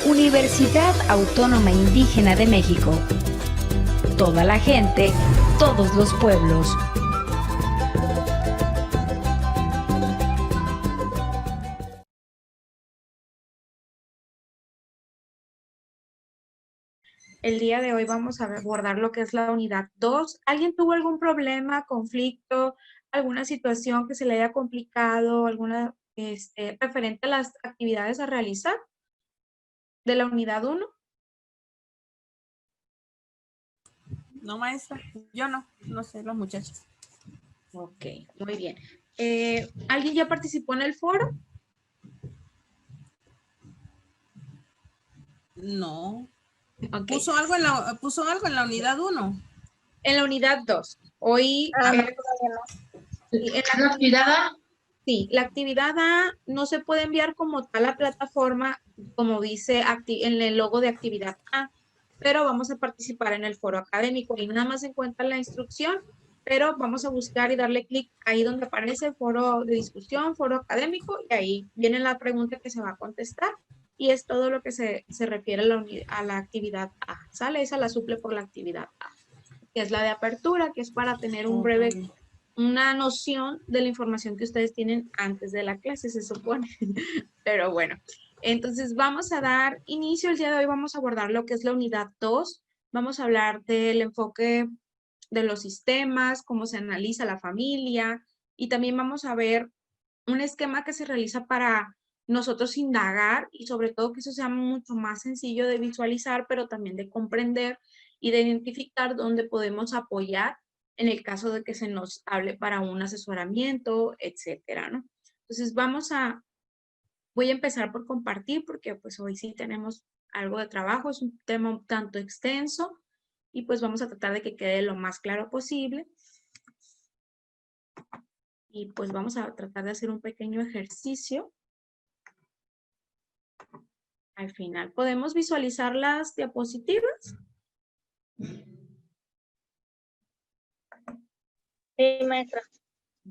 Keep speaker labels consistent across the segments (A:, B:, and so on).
A: Universidad Autónoma Indígena de México. Toda la gente, todos los pueblos.
B: El día de hoy vamos a abordar lo que es la unidad 2. ¿Alguien tuvo algún problema, conflicto, alguna situación que se le haya complicado, alguna referente a las actividades a realizar de la unidad 1?
C: No, maestra, yo no sé, los muchachos.
B: Ok, muy bien. ¿Alguien ya participó en el foro?
C: No.
B: Okay.
C: ¿Puso algo en la unidad 1?
B: En la unidad 2. Hoy...
D: ¿La actividad A?
B: Sí, la actividad A no se puede enviar como tal a plataforma, como dice en el logo de actividad A, pero vamos a participar en el foro académico y nada más se encuentra la instrucción, pero vamos a buscar y darle clic ahí donde aparece foro de discusión, foro académico, y ahí viene la pregunta que se va a contestar y es todo lo que se refiere a la actividad A. ¿Sale? Esa la suple por la actividad A, que es la de apertura, que es para tener un breve... una noción de la información que ustedes tienen antes de la clase, se supone. Pero bueno, entonces vamos a dar inicio. El día de hoy vamos a abordar lo que es la unidad 2. Vamos a hablar del enfoque de los sistemas, cómo se analiza la familia y también vamos a ver un esquema que se realiza para nosotros indagar y sobre todo que eso sea mucho más sencillo de visualizar, pero también de comprender y de identificar dónde podemos apoyar en el caso de que se nos hable para un asesoramiento, etcétera, ¿no? Entonces voy a empezar por compartir porque pues hoy sí tenemos algo de trabajo, es un tema un tanto extenso y pues vamos a tratar de que quede lo más claro posible. Y pues vamos a tratar de hacer un pequeño ejercicio. Al final, ¿podemos visualizar las diapositivas?
D: Sí, maestra.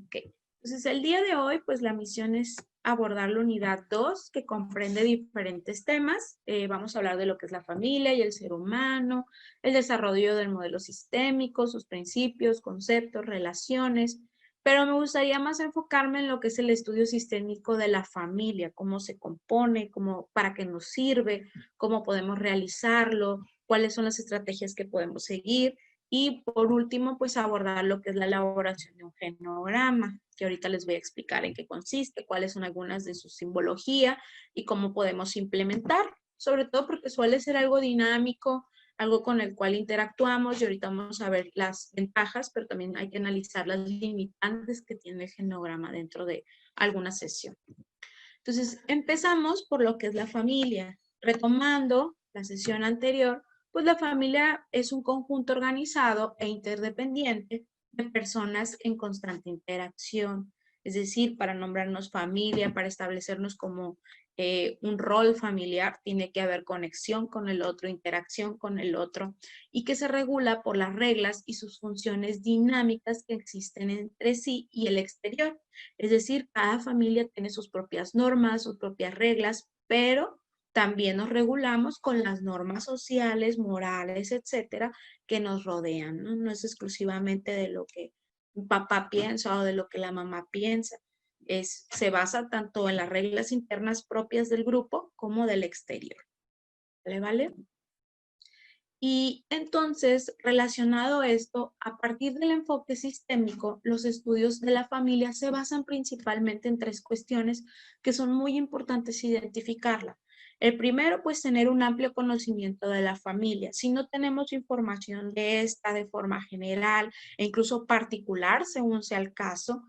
B: Ok. Entonces, el día de hoy, pues la misión es abordar la unidad 2, que comprende diferentes temas. Vamos a hablar de lo que es la familia y el ser humano, el desarrollo del modelo sistémico, sus principios, conceptos, relaciones, pero me gustaría más enfocarme en lo que es el estudio sistémico de la familia, cómo se compone, para qué nos sirve, cómo podemos realizarlo, cuáles son las estrategias que podemos seguir. Y por último, pues abordar lo que es la elaboración de un genograma, que ahorita les voy a explicar en qué consiste, cuáles son algunas de su simbología y cómo podemos implementar, sobre todo porque suele ser algo dinámico, algo con el cual interactuamos y ahorita vamos a ver las ventajas, pero también hay que analizar las limitantes que tiene el genograma dentro de alguna sesión. Entonces, empezamos por lo que es la familia. Retomando la sesión anterior, pues la familia es un conjunto organizado e interdependiente de personas en constante interacción. Es decir, para nombrarnos familia, para establecernos como un rol familiar, tiene que haber conexión con el otro, interacción con el otro, y que se regula por las reglas y sus funciones dinámicas que existen entre sí y el exterior. Es decir, cada familia tiene sus propias normas, sus propias reglas, pero también nos regulamos con las normas sociales, morales, etcétera, que nos rodean, ¿no? No es exclusivamente de lo que un papá piensa o de lo que la mamá piensa. Se basa tanto en las reglas internas propias del grupo como del exterior. ¿Vale? Y entonces, relacionado a esto, a partir del enfoque sistémico, los estudios de la familia se basan principalmente en tres cuestiones que son muy importantes identificarla. El primero, pues tener un amplio conocimiento de la familia. Si no tenemos información de esta de forma general e incluso particular, según sea el caso,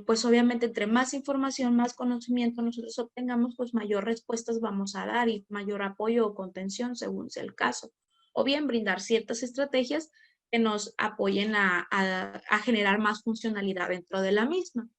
B: pues obviamente entre más información, más conocimiento nosotros obtengamos, pues mayor respuestas vamos a dar y mayor apoyo o contención según sea el caso. O bien brindar ciertas estrategias que nos apoyen a generar más funcionalidad dentro de la misma.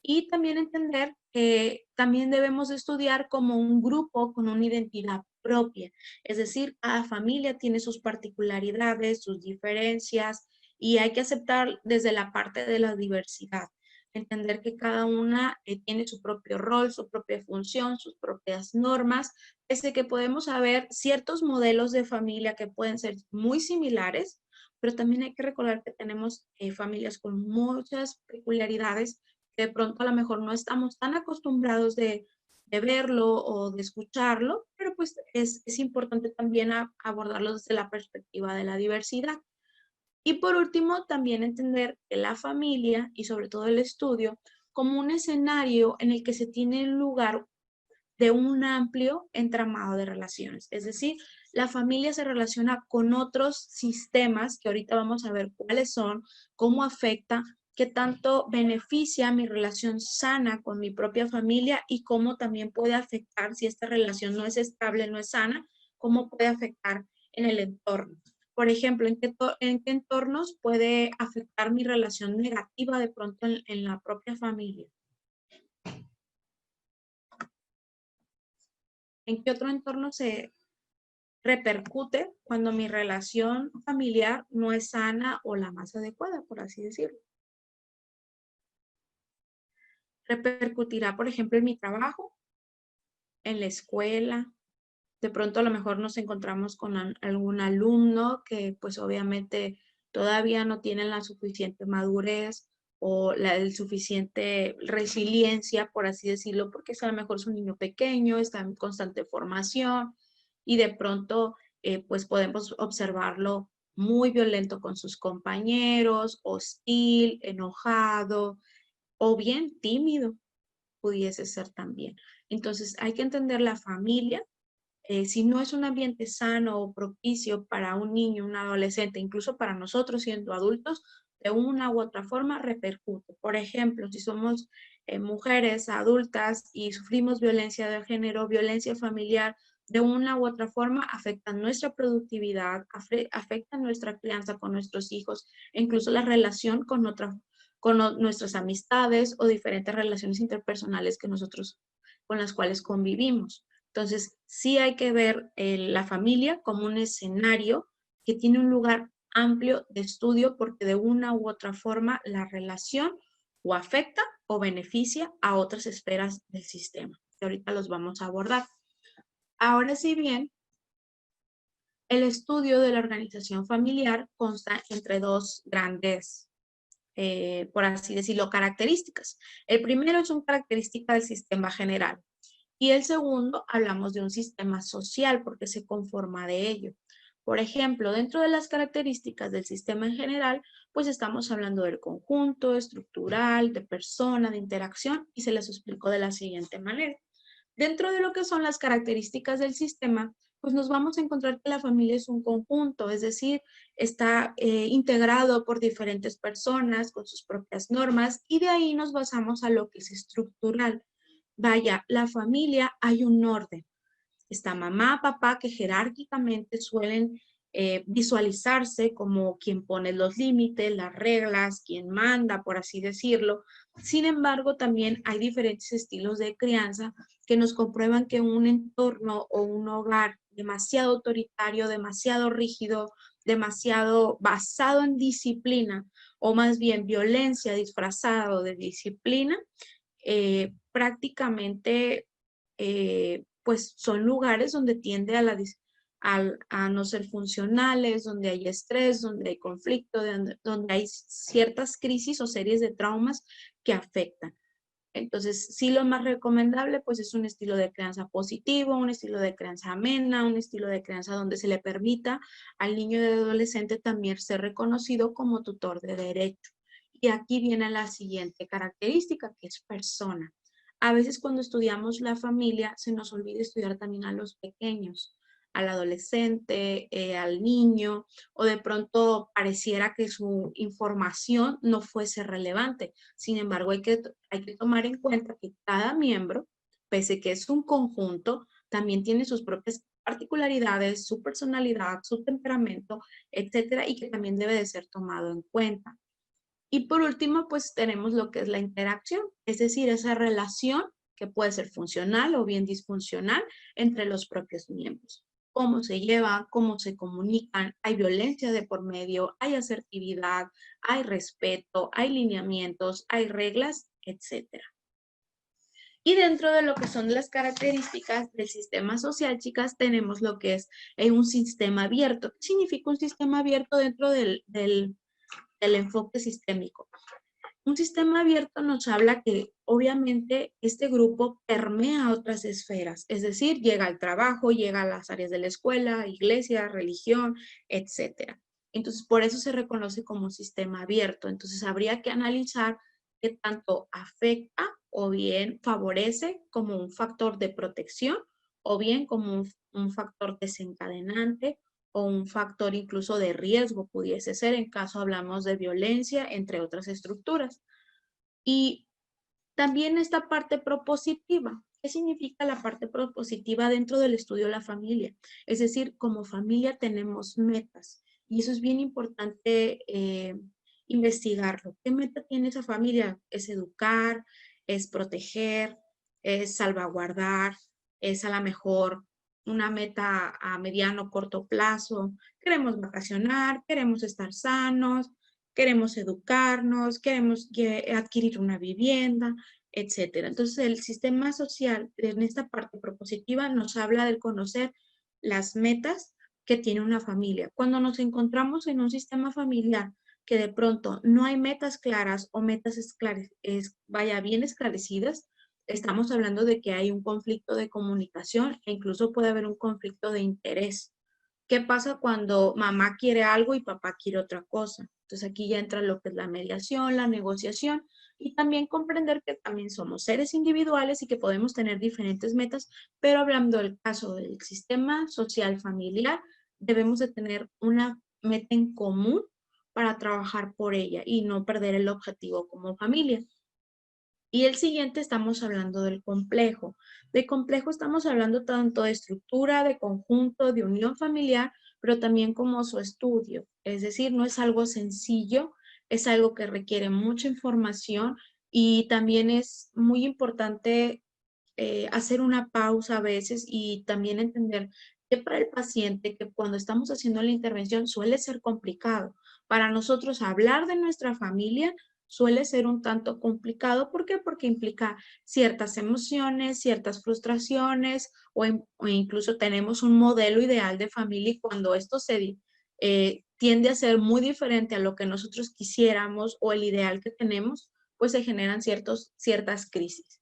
B: Y también entender que también debemos estudiar como un grupo con una identidad propia. Es decir, cada familia tiene sus particularidades, sus diferencias y hay que aceptar desde la parte de la diversidad. entender que cada una tiene su propio rol, su propia función, sus propias normas, pese que podemos saber ciertos modelos de familia que pueden ser muy similares, pero también hay que recordar que tenemos familias con muchas peculiaridades que de pronto a lo mejor no estamos tan acostumbrados de verlo o de escucharlo, pero pues es importante también abordarlo desde la perspectiva de la diversidad. Y por último, también entender que la familia y sobre todo el estudio como un escenario en el que se tiene lugar de un amplio entramado de relaciones. Es decir, la familia se relaciona con otros sistemas que ahorita vamos a ver cuáles son, cómo afecta, qué tanto beneficia mi relación sana con mi propia familia y cómo también puede afectar, si esta relación no es estable, no es sana, cómo puede afectar en el entorno. Por ejemplo, ¿en qué entornos puede afectar mi relación negativa de pronto en la propia familia? ¿En qué otro entorno se repercute cuando mi relación familiar no es sana o la más adecuada, por así decirlo? Repercutirá, por ejemplo, en mi trabajo, en la escuela. De pronto a lo mejor nos encontramos con algún alumno que pues obviamente todavía no tienen la suficiente madurez o el suficiente resiliencia, por así decirlo, porque a lo mejor es un niño pequeño, está en constante formación y de pronto pues podemos observarlo muy violento con sus compañeros, hostil, enojado o bien tímido pudiese ser también. Entonces hay que entender la familia. Si no es un ambiente sano o propicio para un niño, un adolescente, incluso para nosotros siendo adultos, de una u otra forma repercute. Por ejemplo, si somos mujeres adultas y sufrimos violencia de género, violencia familiar, de una u otra forma afectan nuestra productividad, afectan nuestra crianza con nuestros hijos, e incluso la relación con nuestras amistades o diferentes relaciones interpersonales que nosotros con las cuales convivimos. Entonces, sí hay que ver la familia como un escenario que tiene un lugar amplio de estudio porque de una u otra forma la relación o afecta o beneficia a otras esferas del sistema. Que ahorita los vamos a abordar. Ahora, si bien, el estudio de la organización familiar consta entre dos grandes, por así decirlo, características. El primero es una característica del sistema general. Y el segundo, hablamos de un sistema social porque se conforma de ello. Por ejemplo, dentro de las características del sistema en general, pues estamos hablando del conjunto, estructural, de persona, de interacción, y se les explicó de la siguiente manera. Dentro de lo que son las características del sistema, pues nos vamos a encontrar que la familia es un conjunto, es decir, está integrado por diferentes personas con sus propias normas y de ahí nos basamos a lo que es estructural. Vaya, la familia hay un orden. Está mamá, papá, que jerárquicamente suelen visualizarse como quien pone los límites, las reglas, quien manda, por así decirlo. Sin embargo, también hay diferentes estilos de crianza que nos comprueban que un entorno o un hogar demasiado autoritario, demasiado rígido, demasiado basado en disciplina, o más bien violencia disfrazado de disciplina, prácticamente pues son lugares donde tiende a no ser funcionales, donde hay estrés, donde hay conflicto, donde hay ciertas crisis o series de traumas que afectan. Entonces, sí, lo más recomendable pues es un estilo de crianza positivo, un estilo de crianza amena, un estilo de crianza donde se le permita al niño y adolescente también ser reconocido como tutor de derecho. Y aquí viene la siguiente característica, que es persona. A veces cuando estudiamos la familia se nos olvida estudiar también a los pequeños, al adolescente, al niño, o de pronto pareciera que su información no fuese relevante. Sin embargo, hay que tomar en cuenta que cada miembro, pese que es un conjunto, también tiene sus propias particularidades, su personalidad, su temperamento, etcétera, y que también debe de ser tomado en cuenta. Y por último, pues tenemos lo que es la interacción, es decir, esa relación que puede ser funcional o bien disfuncional entre los propios miembros. cómo se llevan, cómo se comunican, hay violencia de por medio, hay asertividad, hay respeto, hay lineamientos, hay reglas, etcétera. Y dentro de lo que son las características del sistema social, chicas, tenemos lo que es un sistema abierto. ¿Qué significa un sistema abierto dentro del enfoque sistémico? Un sistema abierto nos habla que obviamente este grupo permea otras esferas, es decir, llega al trabajo, llega a las áreas de la escuela, iglesia, religión, etcétera. Entonces, por eso se reconoce como un sistema abierto. Entonces, habría que analizar qué tanto afecta o bien favorece como un factor de protección o bien como un factor desencadenante o un factor incluso de riesgo pudiese ser en caso hablamos de violencia, entre otras estructuras. Y también esta parte propositiva. ¿Qué significa la parte propositiva dentro del estudio de la familia? Es decir, como familia tenemos metas y eso es bien importante investigarlo. ¿Qué meta tiene esa familia? Es educar, es proteger, es salvaguardar, es a lo mejor una meta a mediano o corto plazo. Queremos vacacionar, queremos estar sanos, queremos educarnos, queremos adquirir una vivienda, etcétera. Entonces, el sistema social en esta parte propositiva nos habla del conocer las metas que tiene una familia. Cuando nos encontramos en un sistema familiar que de pronto no hay metas claras o metas bien esclarecidas, estamos hablando de que hay un conflicto de comunicación e incluso puede haber un conflicto de interés. ¿Qué pasa cuando mamá quiere algo y papá quiere otra cosa? Entonces aquí ya entra lo que es la mediación, la negociación y también comprender que también somos seres individuales y que podemos tener diferentes metas, pero hablando del caso del sistema social familiar, debemos de tener una meta en común para trabajar por ella y no perder el objetivo como familia. Y el siguiente estamos hablando del complejo. De complejo estamos hablando tanto de estructura, de conjunto, de unión familiar, pero también como su estudio. Es decir, no es algo sencillo, es algo que requiere mucha información y también es muy importante hacer una pausa a veces y también entender que para el paciente, que cuando estamos haciendo la intervención suele ser complicado. Para nosotros hablar de nuestra familia suele ser un tanto complicado. ¿Por qué? Porque implica ciertas emociones, ciertas frustraciones o incluso tenemos un modelo ideal de familia y cuando esto tiende a ser muy diferente a lo que nosotros quisiéramos o el ideal que tenemos, pues se generan ciertas crisis.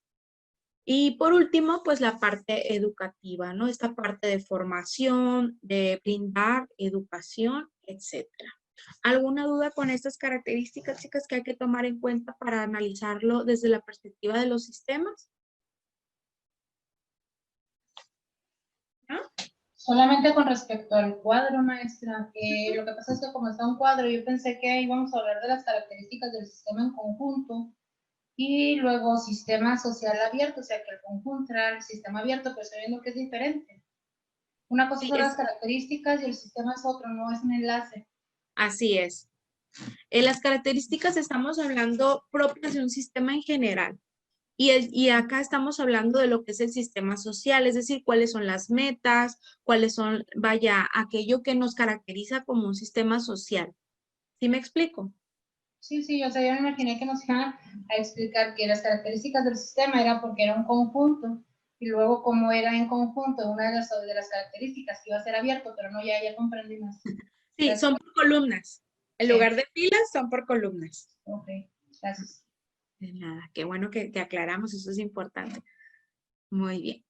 B: Y por último, pues la parte educativa, ¿no? Esta parte de formación, de brindar educación, etcétera. ¿Alguna duda con estas características, chicas, que hay que tomar en cuenta para analizarlo desde la perspectiva de los sistemas? ¿No?
D: Solamente con respecto al cuadro, maestra, que lo que pasa es que como está un cuadro, yo pensé que íbamos a hablar de las características del sistema en conjunto y luego sistema social abierto, o sea que el conjunto era el sistema abierto, pero estoy viendo que es diferente. Una cosa
B: Sí,
D: son las características y el sistema es otro, no es un enlace.
B: así es. En las características estamos hablando propias de un sistema en general. Y acá estamos hablando de lo que es el sistema social, es decir, cuáles son las metas, cuáles son, vaya, aquello que nos caracteriza como un sistema social. ¿Sí me explico?
D: Sí, sí, o sea, yo me imaginé que nos iban a explicar que las características del sistema era porque era un conjunto y luego como era en conjunto, una de las características que iba a ser abierto, pero no, ya comprendí más.
B: Sí,
D: Gracias.
B: son por columnas. En
D: Sí.
B: lugar de filas, son por columnas.
D: Ok, gracias.
B: De nada, qué bueno que aclaramos, eso es importante. Muy bien.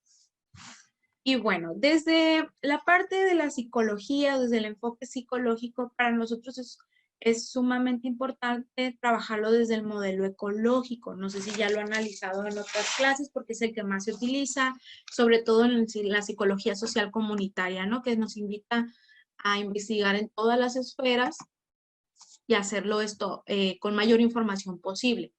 B: Y bueno, desde la parte de la psicología, desde el enfoque psicológico, para nosotros es sumamente importante trabajarlo desde el modelo ecológico. No sé si ya lo han analizado en otras clases porque es el que más se utiliza, sobre todo en la psicología social comunitaria, ¿no? Que nos invita a investigar en todas las esferas y hacerlo esto con mayor información posible.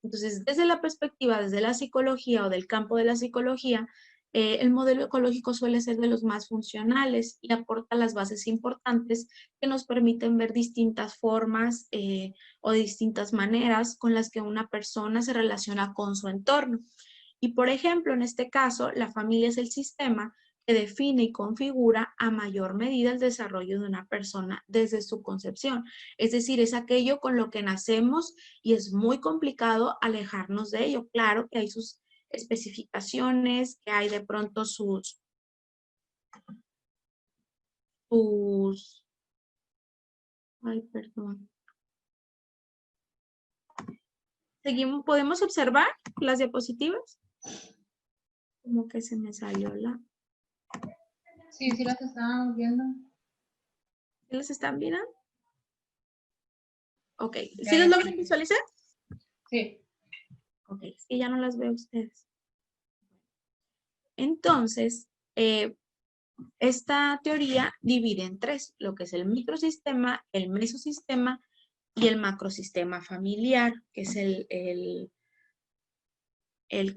B: Entonces, desde la perspectiva, desde la psicología o del campo de la psicología, el modelo ecológico suele ser de los más funcionales y aporta las bases importantes que nos permiten ver distintas formas o distintas maneras con las que una persona se relaciona con su entorno. Y por ejemplo, en este caso, la familia es el sistema que define y configura a mayor medida el desarrollo de una persona desde su concepción. Es decir, es aquello con lo que nacemos y es muy complicado alejarnos de ello. Claro que hay sus especificaciones, que hay de pronto ay, perdón. Seguimos, ¿podemos observar las diapositivas? Como que se me salió la...
D: Sí, sí las estábamos viendo.
B: ¿Sí las están viendo? Ok.
D: Ya,
B: ¿Sí las
D: ya.
B: logran visualizar?
D: Sí.
B: Ok, es que ya no las veo ustedes. Entonces, esta teoría divide en tres, lo que es el microsistema, el mesosistema y el macrosistema familiar, que es el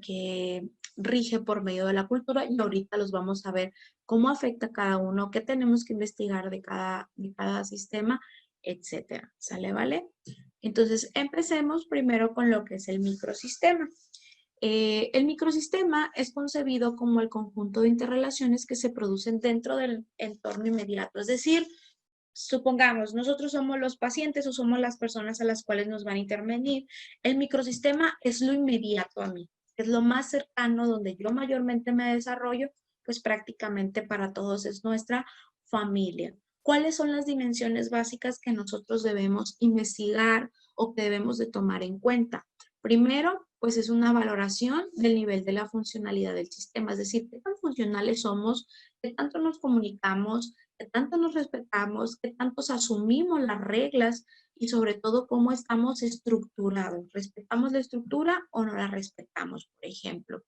B: que rige por medio de la cultura, y ahorita los vamos a ver cómo afecta a cada uno, qué tenemos que investigar de cada sistema, etcétera. ¿Sale, vale? Entonces, empecemos primero con lo que es el microsistema. El microsistema es concebido como el conjunto de interrelaciones que se producen dentro del entorno inmediato. Es decir, supongamos, nosotros somos los pacientes o somos las personas a las cuales nos van a intervenir. El microsistema es lo inmediato a mí, es lo más cercano donde yo mayormente me desarrollo, pues prácticamente para todos es nuestra familia. ¿Cuáles son las dimensiones básicas que nosotros debemos investigar o que debemos de tomar en cuenta? Primero, pues es una valoración del nivel de la funcionalidad del sistema, es decir, qué tan funcionales somos, qué tanto nos comunicamos, qué tanto nos respetamos, qué tantos asumimos las reglas y sobre todo cómo estamos estructurados. ¿Respetamos la estructura o no la respetamos, por ejemplo?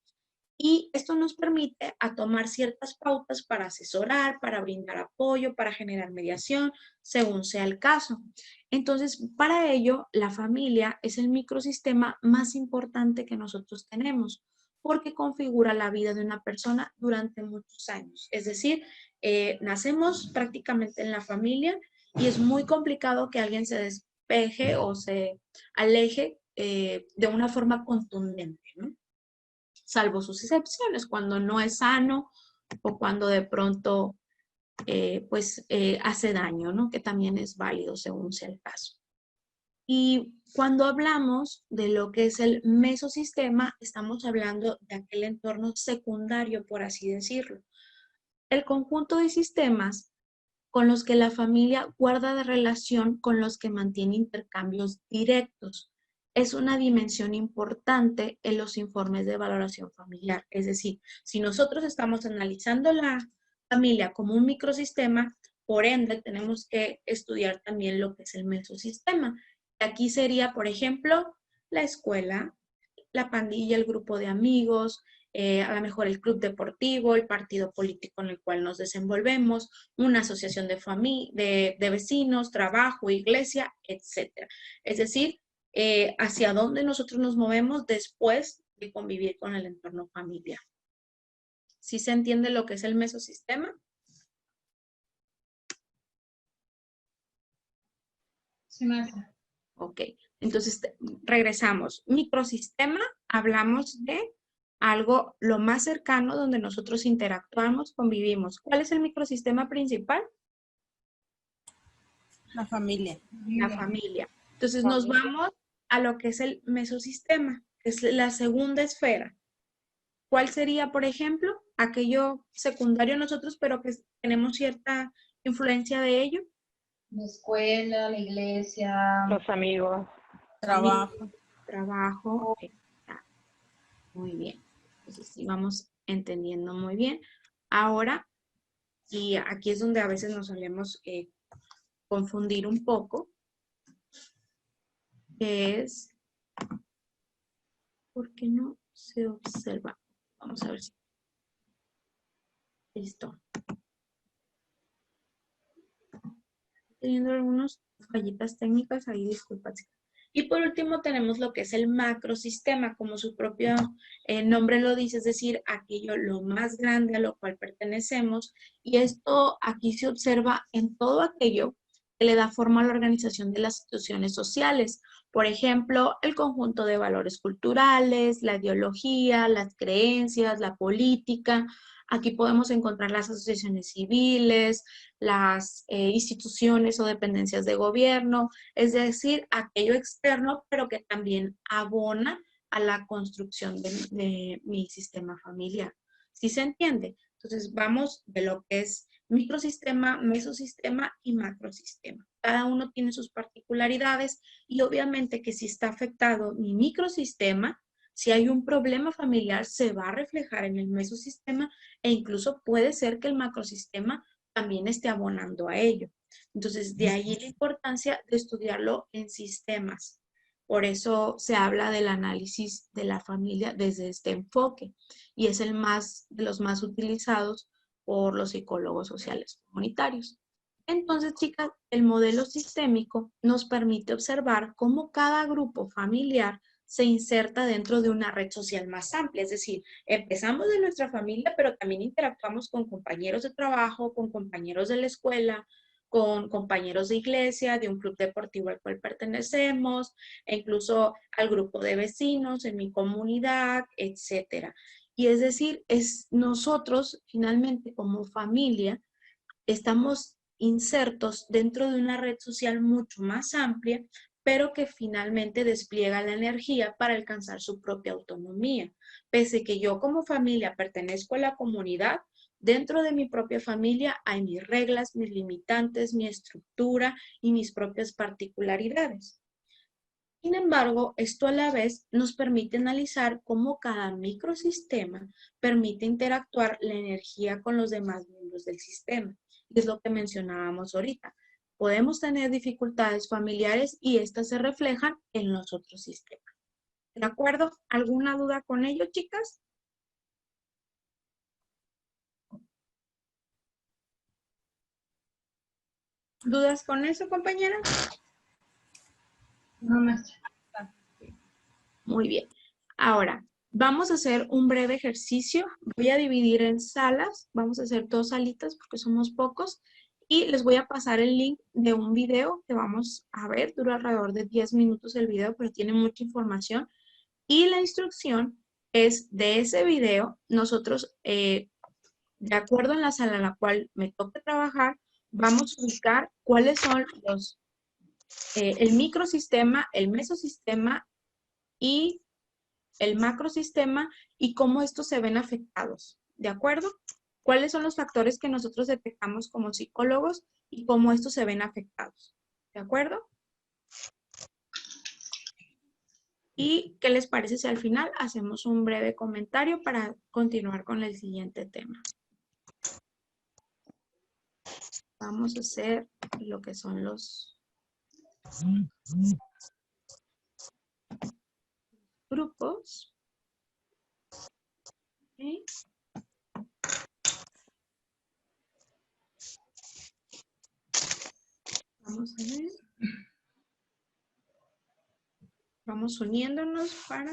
B: Y esto nos permite a tomar ciertas pautas para asesorar, para brindar apoyo, para generar mediación, según sea el caso. Entonces, para ello, la familia es el microsistema más importante que nosotros tenemos, porque configura la vida de una persona durante muchos años. Es decir, nacemos prácticamente en la familia y es muy complicado que alguien se despeje o se aleje de una forma contundente, ¿no? Salvo sus excepciones, cuando no es sano o cuando de pronto hace daño, ¿no? Que también es válido según sea el caso. Y cuando hablamos de lo que es el mesosistema, estamos hablando de aquel entorno secundario, por así decirlo. El conjunto de sistemas con los que la familia guarda de relación con los que mantiene intercambios directos. Es una dimensión importante en los informes de valoración familiar. Es decir, si nosotros estamos analizando la familia como un microsistema, por ende tenemos que estudiar también lo que es el mesosistema. Aquí sería, por ejemplo, la escuela, la pandilla, el grupo de amigos, a lo mejor el club deportivo, el partido político en el cual nos desenvolvemos, una asociación de vecinos, trabajo, iglesia, etc. Es decir, hacia dónde nosotros nos movemos después de convivir con el entorno familiar. ¿Sí se entiende lo que es el mesosistema?
D: Sí, maestra.
B: Ok, entonces regresamos. Microsistema, hablamos de algo lo más cercano donde nosotros interactuamos, convivimos. ¿Cuál es el microsistema principal?
C: La familia.
B: La familia. Entonces nos vamos a lo que es el mesosistema, que es la segunda esfera. ¿Cuál sería, por ejemplo, aquello secundario a nosotros, pero que tenemos cierta influencia de ello?
D: La escuela, la iglesia.
E: Los amigos.
C: Trabajo.
B: Trabajo. Muy bien. Entonces sí vamos entendiendo muy bien. Ahora, y aquí es donde a veces nos solemos confundir un poco, es, ¿por qué no se observa? Vamos a ver si. Listo. Teniendo algunas fallitas técnicas ahí, disculpas. Y por último tenemos lo que es el macrosistema, como su propio nombre lo dice, es decir, aquello lo más grande a lo cual pertenecemos. Y esto aquí se observa en todo aquello que le da forma a la organización de las instituciones sociales. Por ejemplo, el conjunto de valores culturales, la ideología, las creencias, la política. Aquí podemos encontrar las asociaciones civiles, las instituciones o dependencias de gobierno, es decir, aquello externo, pero que también abona a la construcción de mi sistema familiar. ¿Sí se entiende? Entonces, vamos de lo que es microsistema, mesosistema y macrosistema. Cada uno tiene sus particularidades y obviamente que si está afectado mi microsistema, si hay un problema familiar, se va a reflejar en el mesosistema e incluso puede ser que el macrosistema también esté abonando a ello. Entonces, de ahí la importancia de estudiarlo en sistemas. Por eso se habla del análisis de la familia desde este enfoque y es el más, de los más utilizados por los psicólogos sociales comunitarios. Entonces, chicas, el modelo sistémico nos permite observar cómo cada grupo familiar se inserta dentro de una red social más amplia. Es decir, empezamos de nuestra familia, pero también interactuamos con compañeros de trabajo, con compañeros de la escuela, con compañeros de iglesia, de un club deportivo al cual pertenecemos, e incluso al grupo de vecinos en mi comunidad, etcétera. Y es decir, es nosotros finalmente como familia estamos insertos dentro de una red social mucho más amplia, pero que finalmente despliega la energía para alcanzar su propia autonomía. Pese que yo como familia pertenezco a la comunidad, dentro de mi propia familia hay mis reglas, mis limitantes, mi estructura y mis propias particularidades. Sin embargo, esto a la vez nos permite analizar cómo cada microsistema permite interactuar la energía con los demás miembros del sistema. Y es lo que mencionábamos ahorita. Podemos tener dificultades familiares y estas se reflejan en los otros sistemas. ¿De acuerdo? ¿Alguna duda con ello, chicas? ¿Dudas con eso, compañera?
D: No, maestra.
B: Muy bien. Ahora, vamos a hacer un breve ejercicio. Voy a dividir en salas. Vamos a hacer 2 salitas porque somos pocos. Y les voy a pasar el link de un video que vamos a ver. Dura alrededor de 10 minutos el video, pero tiene mucha información. Y la instrucción es de ese video. Nosotros, de acuerdo en la sala en la cual me toque trabajar, vamos a ubicar cuáles son los, el microsistema, el mesosistema y el macrosistema y cómo estos se ven afectados, ¿de acuerdo? ¿Cuáles son los factores que nosotros detectamos como psicólogos y cómo estos se ven afectados? ¿De acuerdo? ¿Y qué les parece si al final hacemos un breve comentario para continuar con el siguiente tema? Vamos a hacer lo que son los grupos. ¿Okay? Vamos a ver. Vamos uniéndonos para...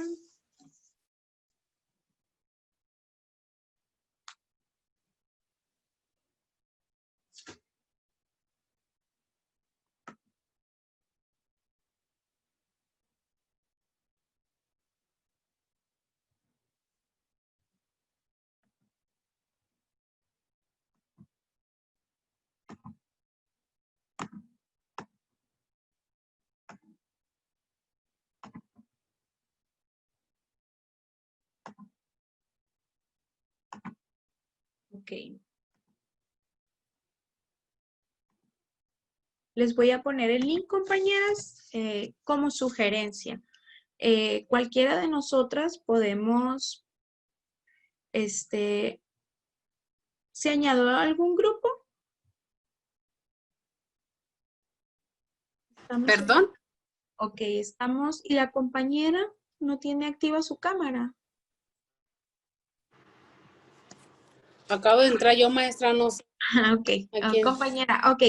B: Ok. Les voy a poner el link, compañeras, como sugerencia. Cualquiera de nosotras podemos, ¿se añadió a algún grupo?
C: ¿Perdón?
B: Ok, estamos, y la compañera no tiene activa su cámara.
C: Acabo de entrar yo, maestra, no sé.
B: Ok,
C: ¿A quién?
B: compañera, ok,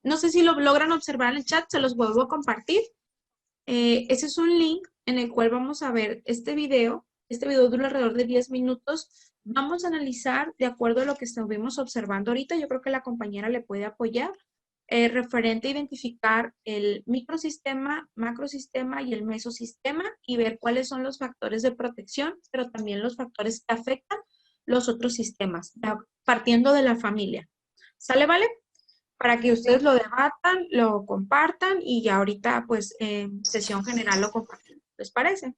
B: no sé si lo logran observar en el chat, se los vuelvo a compartir. Ese es un link en el cual vamos a ver este video dura alrededor de 10 minutos. Vamos a analizar de acuerdo a lo que estuvimos observando ahorita. Yo creo que la compañera le puede apoyar. referente a identificar el microsistema, macrosistema y el mesosistema y ver cuáles son los factores de protección, pero también los factores que afectan los otros sistemas, partiendo de la familia. ¿Sale, vale? Para que ustedes lo debatan, lo compartan y ya ahorita, pues, en sesión general lo compartimos. ¿Les parece?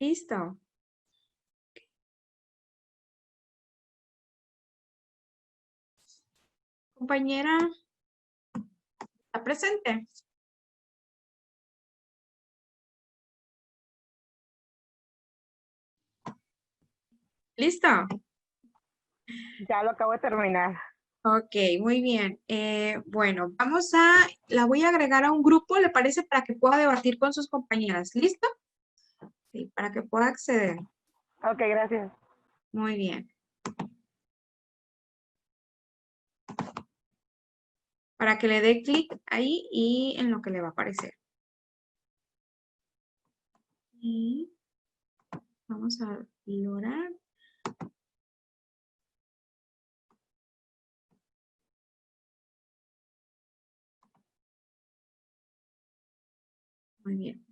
B: Listo. Compañera, ¿está presente? ¿Listo?
E: Ya lo acabo de terminar.
B: Ok, muy bien. Bueno, la voy a agregar a un grupo, ¿le parece? Para que pueda debatir con sus compañeras. ¿Listo? Sí, para que pueda acceder.
E: Ok, gracias.
B: Muy bien. Para que le dé clic ahí y en lo que le va a aparecer. Y vamos a lograr. Muy bien.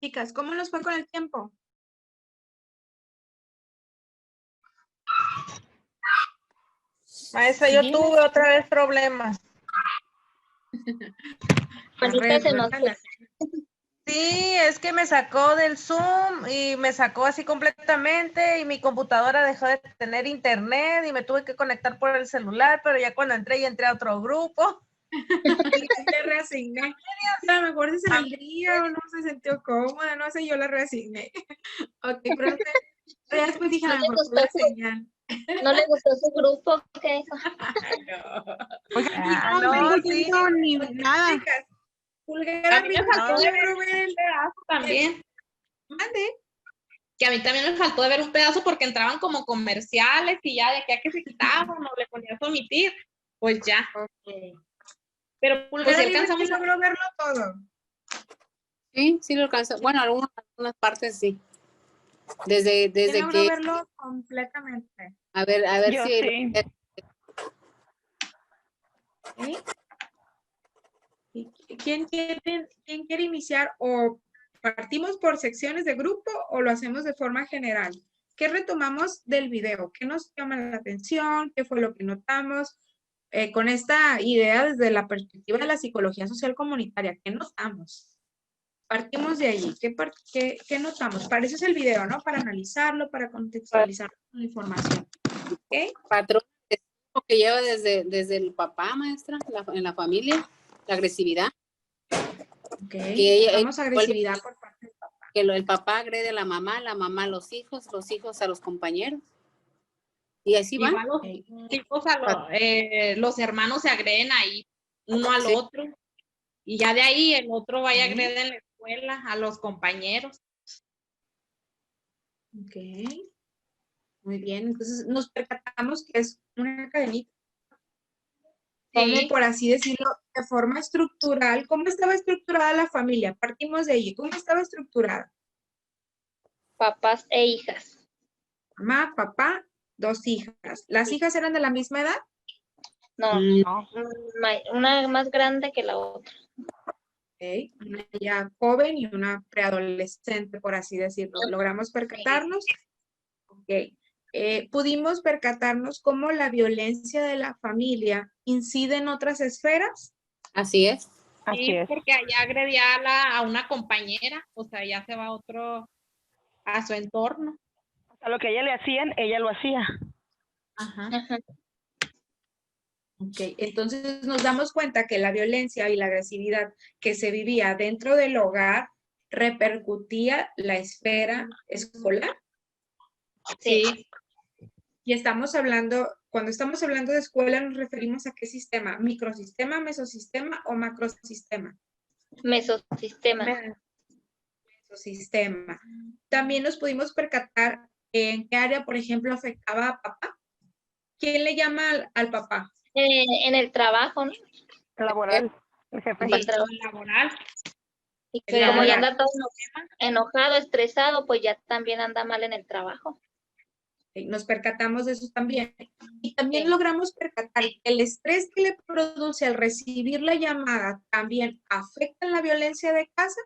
B: Chicas, ¿cómo nos fue con el tiempo?
F: Maestra, yo
B: Bien.
F: tuve otra vez problemas.
G: Juanita se nos
B: Cuéntala.
F: Sí, es que me sacó del Zoom y me sacó así completamente y mi computadora dejó de tener internet y me tuve que conectar por el celular, pero ya cuando entré, ya entré a otro grupo.
B: Y te reasigné. A lo mejor se saldría o no se sintió cómoda, no sé, yo la reasigné. Ok, pero ya después dije, a
G: ¿No
B: lo
G: le
B: mejor fue la señal.
G: ¿No le gustó su grupo? ¿Qué dijo?
C: No
F: no,
C: vengo
F: sí.
C: yendo ni nada.
B: Chicas, Pulgar
H: A mí me
B: arriba,
H: faltó
B: no,
H: de ver
B: probé
H: un pedazo también.
B: mande.
H: Que a mí también me faltó de ver un pedazo porque entraban como comerciales y ya de aquí a que se quitaban o le ponías omitir, pues ya. Pero
B: Pulgar
H: pues si
B: arriba,
H: alcanzamos
B: ¿quién logró verlo todo?
I: Sí, sí lo alcanzó. Bueno, algunas partes sí.
B: ¿Quién
I: Desde
B: logró
I: que,
B: verlo completamente?
I: a ver
E: Yo
I: si
E: sí.
B: ¿Sí? ¿Y quién quiere iniciar o partimos por secciones de grupo o lo hacemos de forma general? ¿Qué retomamos del video? ¿Qué nos llama la atención? ¿Qué fue lo que notamos? Con esta idea desde la perspectiva de la psicología social comunitaria, ¿qué notamos? Partimos de allí. ¿Qué notamos? Para eso es el video, ¿no? Para analizarlo, para contextualizar la información. ¿Ok?
I: patrón que lleva desde el papá, maestra, en la familia, la agresividad.
B: Ok.
I: Que ella
B: Vamos a agresividad por parte del papá.
I: que el papá agrede a la mamá a los hijos a los compañeros. Y así va.
H: Igual los hijos los hermanos se agreden ahí uno al
I: Sí.
H: otro y ya de ahí el otro vaya a agredir en la escuela a los compañeros.
B: Ok. Muy bien. Entonces nos percatamos que es una cadenita. Como
H: Sí.
B: por así decirlo, de forma estructural. ¿Cómo estaba estructurada la familia? Partimos de allí. ¿Cómo estaba estructurada?
G: Papás e hijas.
B: Mamá, papá, 2 hijas. ¿Las hijas eran de la misma edad?
G: No,
E: No.
G: una más grande que la otra.
B: Okay. Una ya joven y una preadolescente, por así decirlo. ¿Logramos percatarnos? Ok. ¿Pudimos percatarnos cómo la violencia de la familia incide en otras esferas?
I: Así es.
E: Así
H: Sí,
E: es.
H: porque allá agredía a una compañera, o sea, ya se va a otro, a su entorno.
E: A lo que a ella le hacían, ella lo hacía.
H: Ajá.
B: Ok, entonces nos damos cuenta que la violencia y la agresividad que se vivía dentro del hogar repercutía la esfera escolar.
G: Sí.
B: Y estamos hablando, cuando estamos hablando de escuela, nos referimos a qué sistema, microsistema, mesosistema o macrosistema.
G: Mesosistema.
B: Mesosistema. También nos pudimos percatar en qué área, por ejemplo, afectaba a papá. ¿Quién le llama al papá?
G: En el trabajo, ¿no?
E: Laboral. El jefe.
G: En el trabajo.
H: Laboral.
G: Y
B: El
G: como ya
B: laboral.
G: anda todo enojado, estresado, pues ya también anda mal en el trabajo.
B: Nos percatamos de eso también. Y también
G: Sí.
B: logramos percatar que el estrés que le produce al recibir la llamada también afecta en la violencia de casa.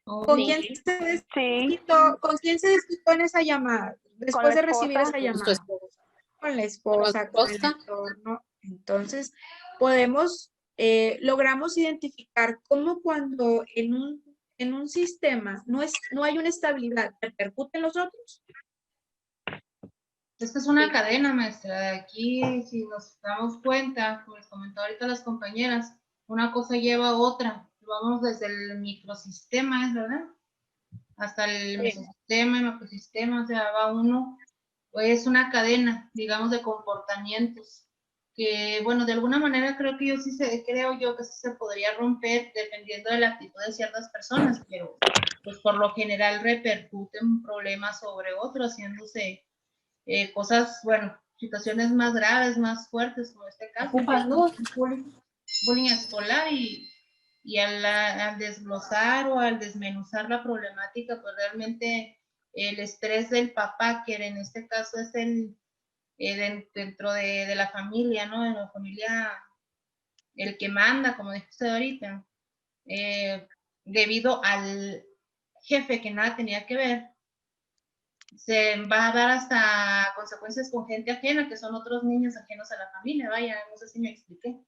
B: ¿Con
G: Sí.
B: quién se
E: Sí.
B: desquitó? ¿Con quién se desquitó en esa llamada? Después
E: la
B: de recibir
E: esposa.
B: esa
I: Con su
B: llamada.
I: esposa.
B: Con la esposa, con el
I: esposa.
B: entorno. Entonces, logramos identificar cómo cuando en un sistema no hay una estabilidad, repercute en los otros.
D: Es que es una cadena, maestra. De aquí, si nos damos cuenta, como les comentó ahorita las compañeras, una cosa lleva a otra. Vamos desde el microsistema, ¿es verdad? Hasta el mesosistema, el macrosistema, o sea, va uno. Es una cadena, digamos, de comportamientos que, bueno, de alguna manera creo yo que sí se podría romper dependiendo de la actitud de ciertas personas, pero pues por lo general repercuten problemas sobre otros, haciéndose cosas, bueno, situaciones más graves, más fuertes, como este caso, bullying escolar y al desglosar o al desmenuzar la problemática, pues realmente el estrés del papá, que en este caso es dentro de la familia, ¿no? En la familia, el que manda, como dijo usted ahorita, debido al jefe que nada tenía que ver, se va a dar hasta consecuencias con gente ajena, que son otros niños ajenos a la familia. Vaya, no sé si me expliqué.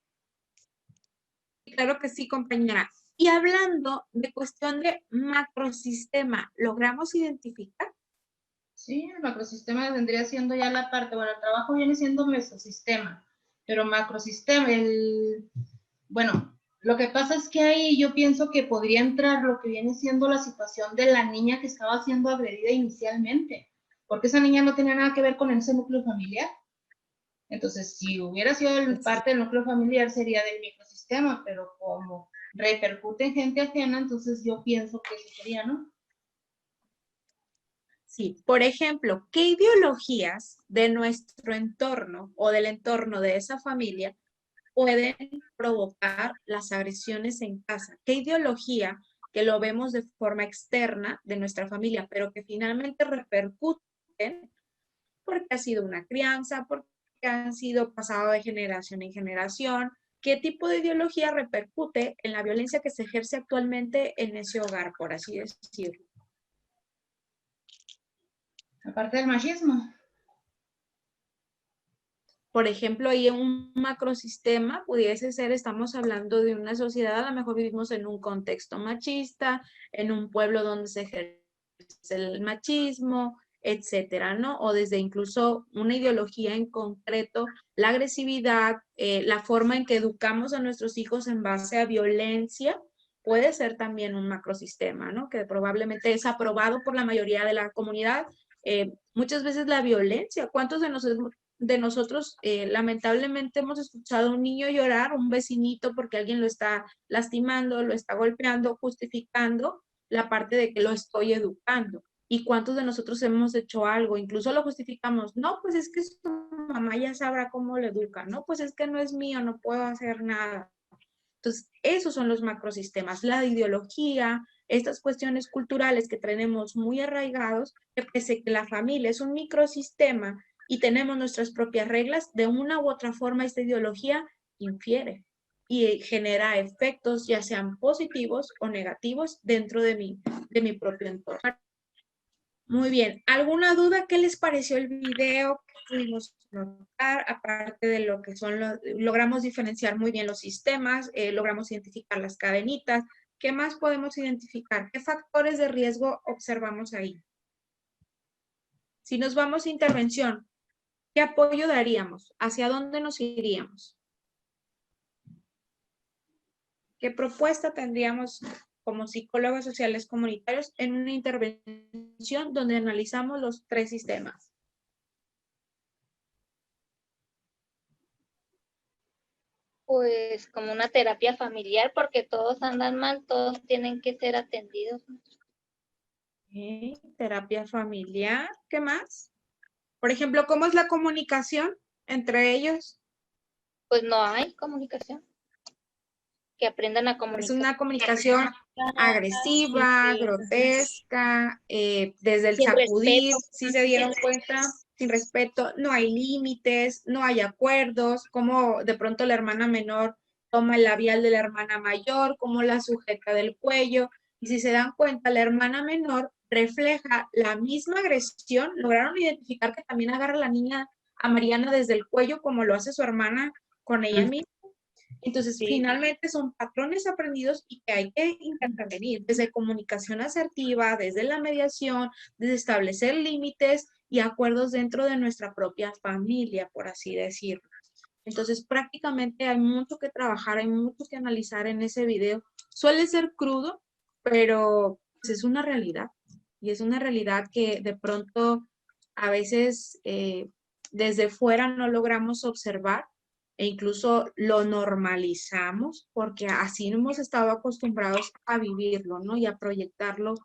B: Claro que sí, compañera. Y hablando de cuestión de macrosistema, ¿logramos identificar?
D: Sí, el macrosistema vendría siendo ya la parte, bueno, el trabajo viene siendo mesosistema, pero macrosistema, bueno, lo que pasa es que ahí yo pienso que podría entrar lo que viene siendo la situación de la niña que estaba siendo agredida inicialmente, porque esa niña no tenía nada que ver con ese núcleo familiar. Entonces, si hubiera sido parte del núcleo familiar, sería del microsistema, pero como repercute en gente ajena, entonces yo pienso que eso sería, ¿no?
B: Sí, por ejemplo, ¿qué ideologías de nuestro entorno o del entorno de esa familia pueden provocar las agresiones en casa? ¿Qué ideología que lo vemos de forma externa de nuestra familia, pero que finalmente repercuten porque ha sido una crianza, porque han sido pasado de generación en generación? ¿Qué tipo de ideología repercute en la violencia que se ejerce actualmente en ese hogar, por así decirlo?
D: Aparte del machismo.
B: Por ejemplo, ahí en un macrosistema pudiese ser, estamos hablando de una sociedad, a lo mejor vivimos en un contexto machista, en un pueblo donde se ejerce el machismo, etcétera, ¿no? O desde incluso una ideología en concreto, la agresividad, la forma en que educamos a nuestros hijos en base a violencia, puede ser también un macrosistema, ¿no? Que probablemente es aprobado por la mayoría de la comunidad. Muchas veces la violencia, ¿cuántos de nosotros lamentablemente hemos escuchado a un niño llorar, un vecinito, porque alguien lo está lastimando, lo está golpeando, justificando la parte de que lo estoy educando? ¿Y cuántos de nosotros hemos hecho algo? Incluso lo justificamos. No, pues es que su mamá ya sabrá cómo lo educa. No, pues es que no es mío, no puedo hacer nada. Entonces, esos son los macrosistemas, la ideología, estas cuestiones culturales que tenemos muy arraigados, que pese que la familia es un microsistema y tenemos nuestras propias reglas, de una u otra forma esta ideología infiere y genera efectos, ya sean positivos o negativos, dentro de mi propio entorno. Muy bien. ¿Alguna duda? ¿Qué les pareció el video? ¿Qué pudimos notar? Aparte de lo que son logramos diferenciar muy bien los sistemas, logramos identificar las cadenitas. ¿Qué más podemos identificar? ¿Qué factores de riesgo observamos ahí? Si nos vamos a intervención, ¿qué apoyo daríamos? ¿Hacia dónde nos iríamos? ¿Qué propuesta tendríamos como psicólogos sociales comunitarios en una intervención donde analizamos los 3 sistemas?
G: Pues como una terapia familiar, porque todos andan mal, todos tienen que ser atendidos.
B: Okay. Terapia familiar. ¿Qué más? Por ejemplo, ¿cómo es la comunicación entre ellos?
G: Pues no hay comunicación. Que aprendan a comunicar.
B: Es una comunicación agresiva, grotesca, desde el
G: Sin
B: sacudir,
G: respeto.
B: si se dieron cuenta, sin respeto, no hay límites, no hay acuerdos, como de pronto la hermana menor toma el labial de la hermana mayor, como la sujeta del cuello, y si se dan cuenta, la hermana menor refleja la misma agresión. Lograron identificar que también agarra a la niña, a Mariana, desde el cuello, como lo hace su hermana con ella misma. Entonces, finalmente son patrones aprendidos y que hay que intervenir desde comunicación asertiva, desde la mediación, desde establecer límites y acuerdos dentro de nuestra propia familia, por así decirlo. Entonces, prácticamente hay mucho que trabajar, hay mucho que analizar en ese video. Suele ser crudo, pero pues, es una realidad. Y es una realidad que de pronto a veces desde fuera no logramos observar, e incluso lo normalizamos porque así hemos estado acostumbrados a vivirlo, ¿no? Y a proyectarlo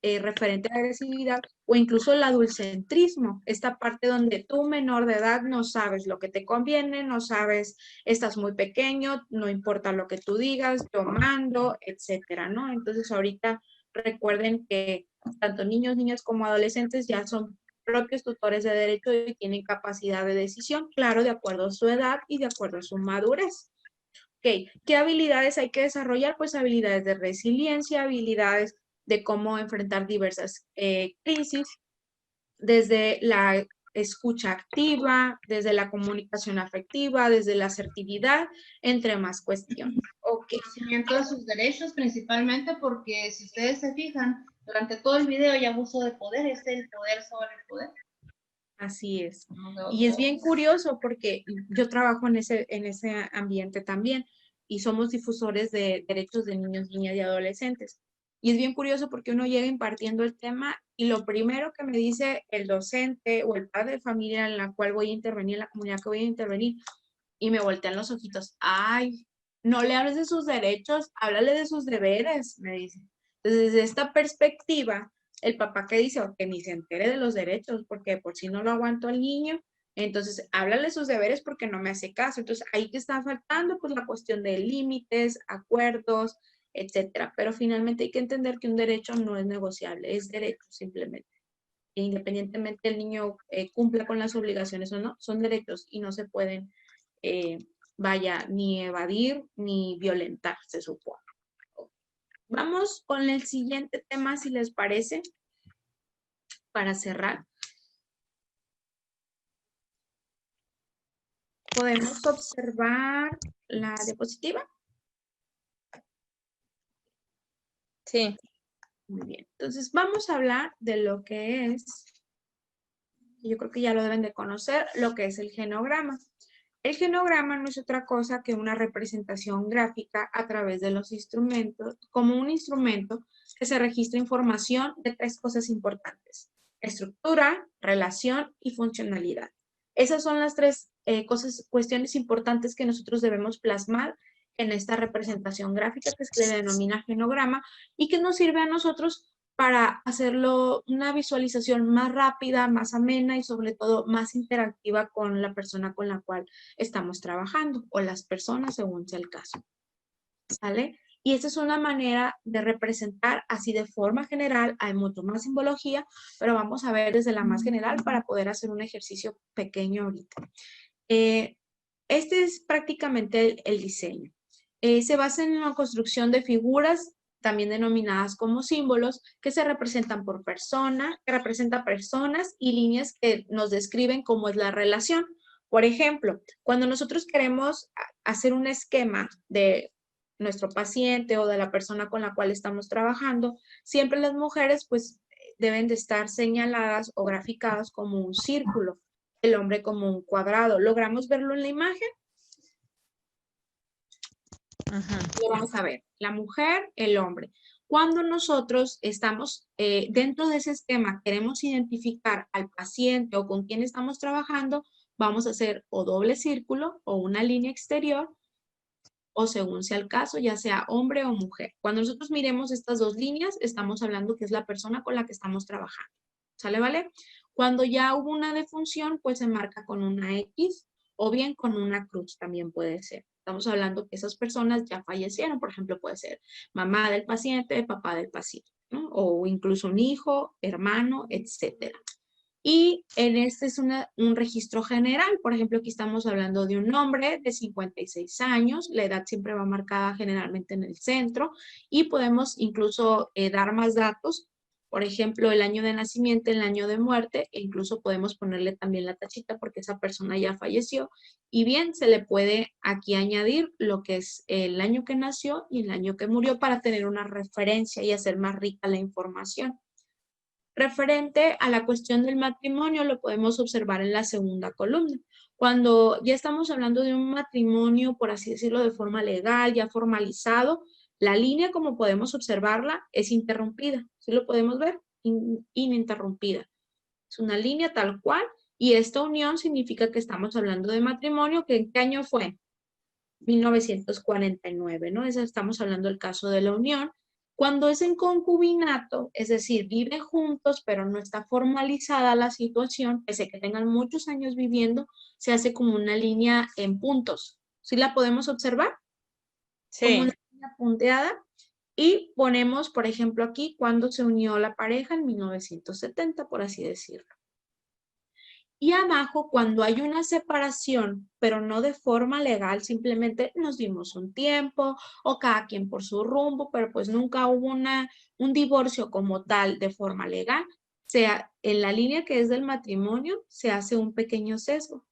B: referente a la agresividad, o incluso el adultcentrismo, esta parte donde tú, menor de edad, no sabes lo que te conviene, no sabes, estás muy pequeño, no importa lo que tú digas, yo mando, etcétera, ¿no? Entonces ahorita recuerden que tanto niños, niñas como adolescentes ya son propios tutores de derecho y tienen capacidad de decisión, claro, de acuerdo a su edad y de acuerdo a su madurez. Ok, ¿qué habilidades hay que desarrollar? Pues habilidades de resiliencia, habilidades de cómo enfrentar diversas crisis, desde la escucha activa, desde la comunicación afectiva, desde la asertividad, entre más cuestiones. Ok.
D: Conocimiento de sus derechos principalmente porque si ustedes se fijan, durante todo el video hay abuso de poder, es el poder sobre el poder.
B: Así es. Y es bien curioso porque yo trabajo en ese ambiente también y somos difusores de derechos de niños, niñas y adolescentes. Y es bien curioso porque uno llega impartiendo el tema y lo primero que me dice el docente o el padre de familia en la cual voy a intervenir, en la comunidad que voy a intervenir, y me voltean los ojitos. Ay, no le hables de sus derechos, háblale de sus deberes, me dice. Entonces, desde esta perspectiva, el papá que dice, o que ni se entere de los derechos, porque por si no lo aguanto al niño, entonces háblale de sus deberes porque no me hace caso. Entonces, ahí que está faltando, pues la cuestión de límites, acuerdos, etcétera. Pero finalmente hay que entender que un derecho no es negociable, es derecho simplemente. E independientemente el niño cumpla con las obligaciones o no, son derechos y no se pueden, vaya, ni evadir ni violentar, se supone. Vamos con el siguiente tema, si les parece, para cerrar. Podemos observar la diapositiva.
F: Sí.
B: Muy bien. Entonces, vamos a hablar de lo que es, yo creo que ya lo deben de conocer, lo que es el genograma. El genograma no es otra cosa que una representación gráfica a través de los instrumentos, como un instrumento que se registra información de tres cosas importantes: estructura, relación y funcionalidad. Esas son las tres cuestiones importantes que nosotros debemos plasmar en esta representación gráfica que se le denomina genograma y que nos sirve a nosotros para hacerlo una visualización más rápida, más amena y sobre todo más interactiva con la persona con la cual estamos trabajando o las personas según sea el caso. ¿Sale? Y esta es una manera de representar así de forma general. Hay mucho más simbología, pero vamos a ver desde la más general para poder hacer un ejercicio pequeño ahorita. Este es prácticamente el diseño. Se basa en la construcción de figuras, también denominadas como símbolos, que se representan por persona, que representan personas y líneas que nos describen cómo es la relación. Por ejemplo, cuando nosotros queremos hacer un esquema de nuestro paciente o de la persona con la cual estamos trabajando, siempre las mujeres pues deben de estar señaladas o graficadas como un círculo, el hombre como un cuadrado. ¿Logramos verlo en la imagen? Lo vamos a ver, la mujer, el hombre. Cuando nosotros estamos dentro de ese esquema, queremos identificar al paciente o con quién estamos trabajando, vamos a hacer o doble círculo o una línea exterior o según sea el caso, ya sea hombre o mujer. Cuando nosotros miremos estas dos líneas, estamos hablando que es la persona con la que estamos trabajando. ¿Sale, vale? Cuando ya hubo una defunción, pues se marca con una X o bien con una cruz también puede ser. Estamos hablando que esas personas ya fallecieron, por ejemplo, puede ser mamá del paciente, papá del paciente, ¿no? O incluso un hijo, hermano, etcétera. Y en este es un registro general. Por ejemplo, aquí estamos hablando de un hombre de 56 años. La edad siempre va marcada generalmente en el centro y podemos incluso dar más datos. Por ejemplo, el año de nacimiento, el año de muerte, e incluso podemos ponerle también la tachita porque esa persona ya falleció. Y bien, se le puede aquí añadir lo que es el año que nació y el año que murió para tener una referencia y hacer más rica la información. Referente a la cuestión del matrimonio, lo podemos observar en la segunda columna. Cuando ya estamos hablando de un matrimonio, por así decirlo, de forma legal, ya formalizado, la línea, como podemos observarla, es interrumpida. ¿Sí lo podemos ver? Ininterrumpida. Es una línea tal cual, y esta unión significa que estamos hablando de matrimonio, que ¿en qué año fue? 1949, ¿no? Estamos hablando del caso de la unión. Cuando es en concubinato, es decir, viven juntos, pero no está formalizada la situación, pese a que tengan muchos años viviendo, se hace como una línea en puntos. ¿Sí la podemos observar?
F: Sí.
B: Como una línea punteada. Y ponemos, por ejemplo, aquí, cuando se unió la pareja en 1970, por así decirlo. Y abajo, cuando hay una separación, pero no de forma legal, simplemente nos dimos un tiempo o cada quien por su rumbo, pero pues nunca hubo un divorcio como tal de forma legal, en la línea que es del matrimonio se hace un pequeño sesgo,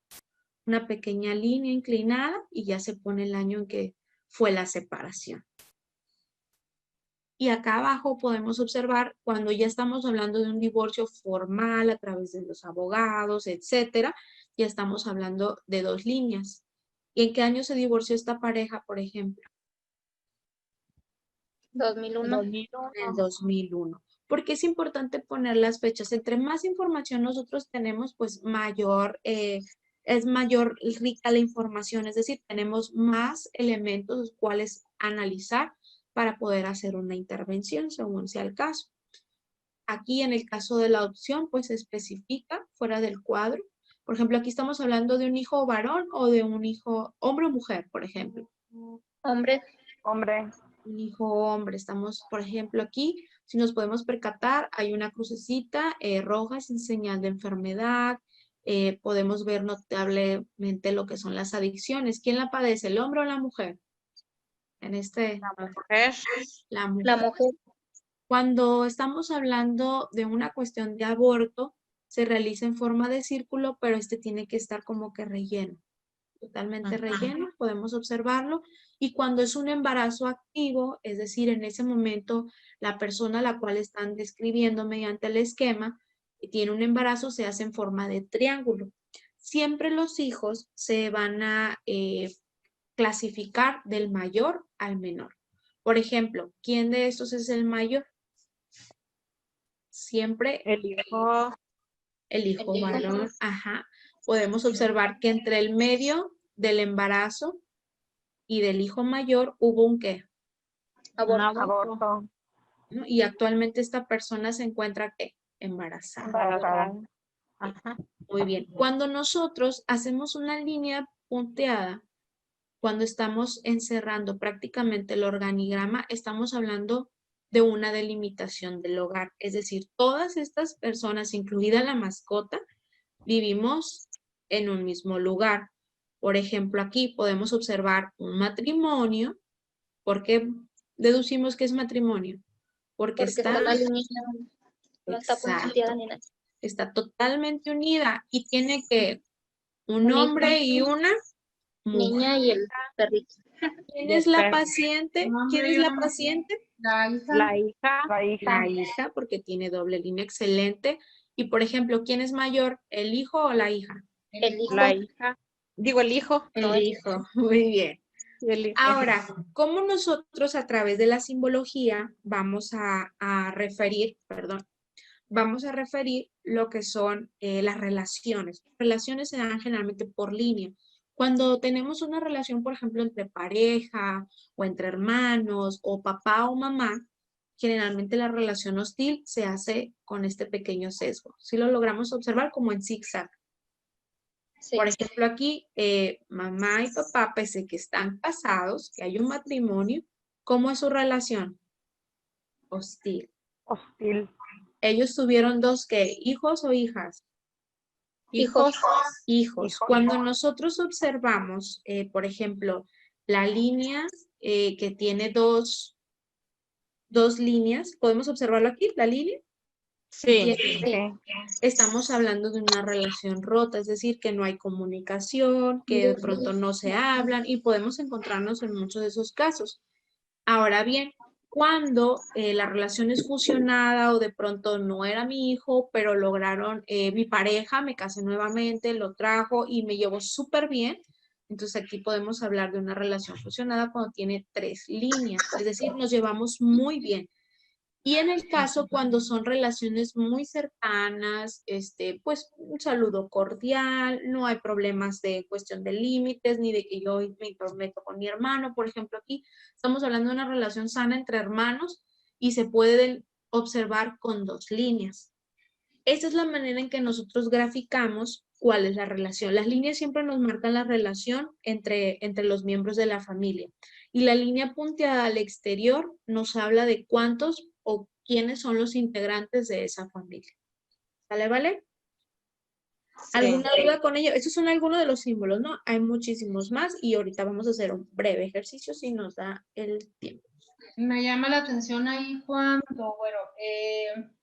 B: una pequeña línea inclinada y ya se pone el año en que fue la separación. Y acá abajo podemos observar cuando ya estamos hablando de un divorcio formal a través de los abogados, etcétera, ya estamos hablando de 2 líneas. ¿Y en qué año se divorció esta pareja, por ejemplo?
G: 2001.
B: En el 2001. ¿Por qué es importante poner las fechas? Entre más información nosotros tenemos, pues es mayor rica la información, es decir, tenemos más elementos los cuales analizar para poder hacer una intervención según sea el caso. Aquí en el caso de la adopción, pues se especifica fuera del cuadro. Por ejemplo, aquí estamos hablando de un hijo varón o de un hijo hombre o mujer, por ejemplo.
G: Hombre.
E: Hombre.
B: Un hijo hombre. Estamos, por ejemplo, aquí, si nos podemos percatar, hay una crucecita roja sin señal de enfermedad. Podemos ver notablemente lo que son las adicciones. ¿Quién la padece, el hombre o la mujer? En este,
F: La mujer.
B: la mujer.
G: La mujer.
B: Cuando estamos hablando de una cuestión de aborto, se realiza en forma de círculo, pero este tiene que estar como que relleno. Totalmente relleno, podemos observarlo. Y cuando es un embarazo activo, es decir, en ese momento la persona a la cual están describiendo mediante el esquema tiene un embarazo, se hace en forma de triángulo. Siempre los hijos se van a clasificar del mayor al menor. Por ejemplo, ¿quién de estos es el mayor? Siempre
F: El hijo.
B: el hijo varón. Ajá. Podemos observar que entre el medio del embarazo y del hijo mayor hubo un ¿qué?
E: Aborto.
B: ¿No? Y actualmente esta persona se encuentra ¿qué? Embarazada.
F: Ajá.
B: Muy bien. Cuando nosotros hacemos una línea punteada, cuando estamos encerrando prácticamente el organigrama, estamos hablando de una delimitación del hogar. Es decir, todas estas personas, incluida la mascota, vivimos en un mismo lugar. Por ejemplo, aquí podemos observar un matrimonio. ¿Por qué deducimos que es matrimonio? Porque está
G: la línea no está punteada ni nada.
B: Está totalmente unida y tiene que un
G: Un
B: hombre
G: hijo,
B: y una mujer.
G: niña y el perrito.
B: ¿Quién es la paciente? ¿Quién es la paciente?
D: La hija.
F: La hija.
E: La hija.
B: La hija, porque tiene doble línea, excelente. Y por ejemplo, ¿quién es mayor? ¿El hijo o la hija?
G: El hijo.
F: La hija. Digo, el hijo.
B: El hijo, muy bien.
F: El hijo.
B: Ahora, ¿cómo nosotros a través de la simbología vamos a referir lo que son las relaciones? Las relaciones se dan generalmente por línea. Cuando tenemos una relación, por ejemplo, entre pareja o entre hermanos o papá o mamá, generalmente la relación hostil se hace con este pequeño sesgo. Si lo logramos observar como en zigzag.
G: Sí.
B: Por ejemplo, aquí mamá y papá, pese que están casados, que hay un matrimonio, ¿cómo es su relación? Hostil.
E: Hostil.
B: Ellos tuvieron dos, ¿qué? ¿Hijos o hijas?
G: Hijos.
B: Hijos. Cuando nosotros observamos, por ejemplo, la línea que tiene dos líneas, ¿podemos observarlo aquí, la línea?
F: Sí.
B: Estamos hablando de una relación rota, es decir, que no hay comunicación, que de pronto no se hablan y podemos encontrarnos en muchos de esos casos. Ahora bien, cuando la relación es fusionada o de pronto no era mi hijo, pero lograron, mi pareja, me casé nuevamente, lo trajo y me llevó súper bien, entonces aquí podemos hablar de una relación fusionada cuando tiene 3 líneas, es decir, nos llevamos muy bien. Y en el caso cuando son relaciones muy cercanas, pues un saludo cordial, no hay problemas de cuestión de límites, ni de que yo me intrometo con mi hermano. Por ejemplo, aquí estamos hablando de una relación sana entre hermanos y se puede observar con 2 líneas. Esta es la manera en que nosotros graficamos cuál es la relación. Las líneas siempre nos marcan la relación entre los miembros de la familia. Y la línea punteada al exterior nos habla de cuántos o quiénes son los integrantes de esa familia. ¿Sale, vale? ¿Alguna duda con ello? Estos son algunos de los símbolos, ¿no? Hay muchísimos más y ahorita vamos a hacer un breve ejercicio si nos da el tiempo.
D: Me llama la atención ahí cuando, bueno,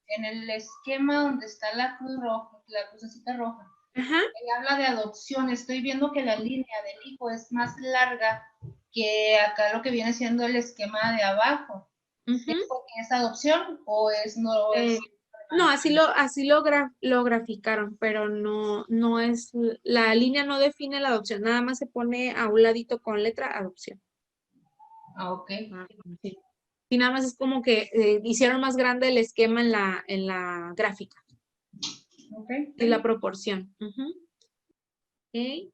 D: en el esquema donde está la cruz roja, la crucecita roja,
B: Ajá.
D: habla de adopción. Estoy viendo que la línea del hijo es más larga que acá lo que viene siendo el esquema de abajo. ¿Es porque es adopción o es no?
B: No, así lo graficaron, pero no es, la línea no define la adopción, nada más se pone a un ladito con letra adopción.
D: Ah, ok.
B: Sí. Y nada más es como que hicieron más grande el esquema en la gráfica.
D: Ok.
B: Y la proporción. Ok.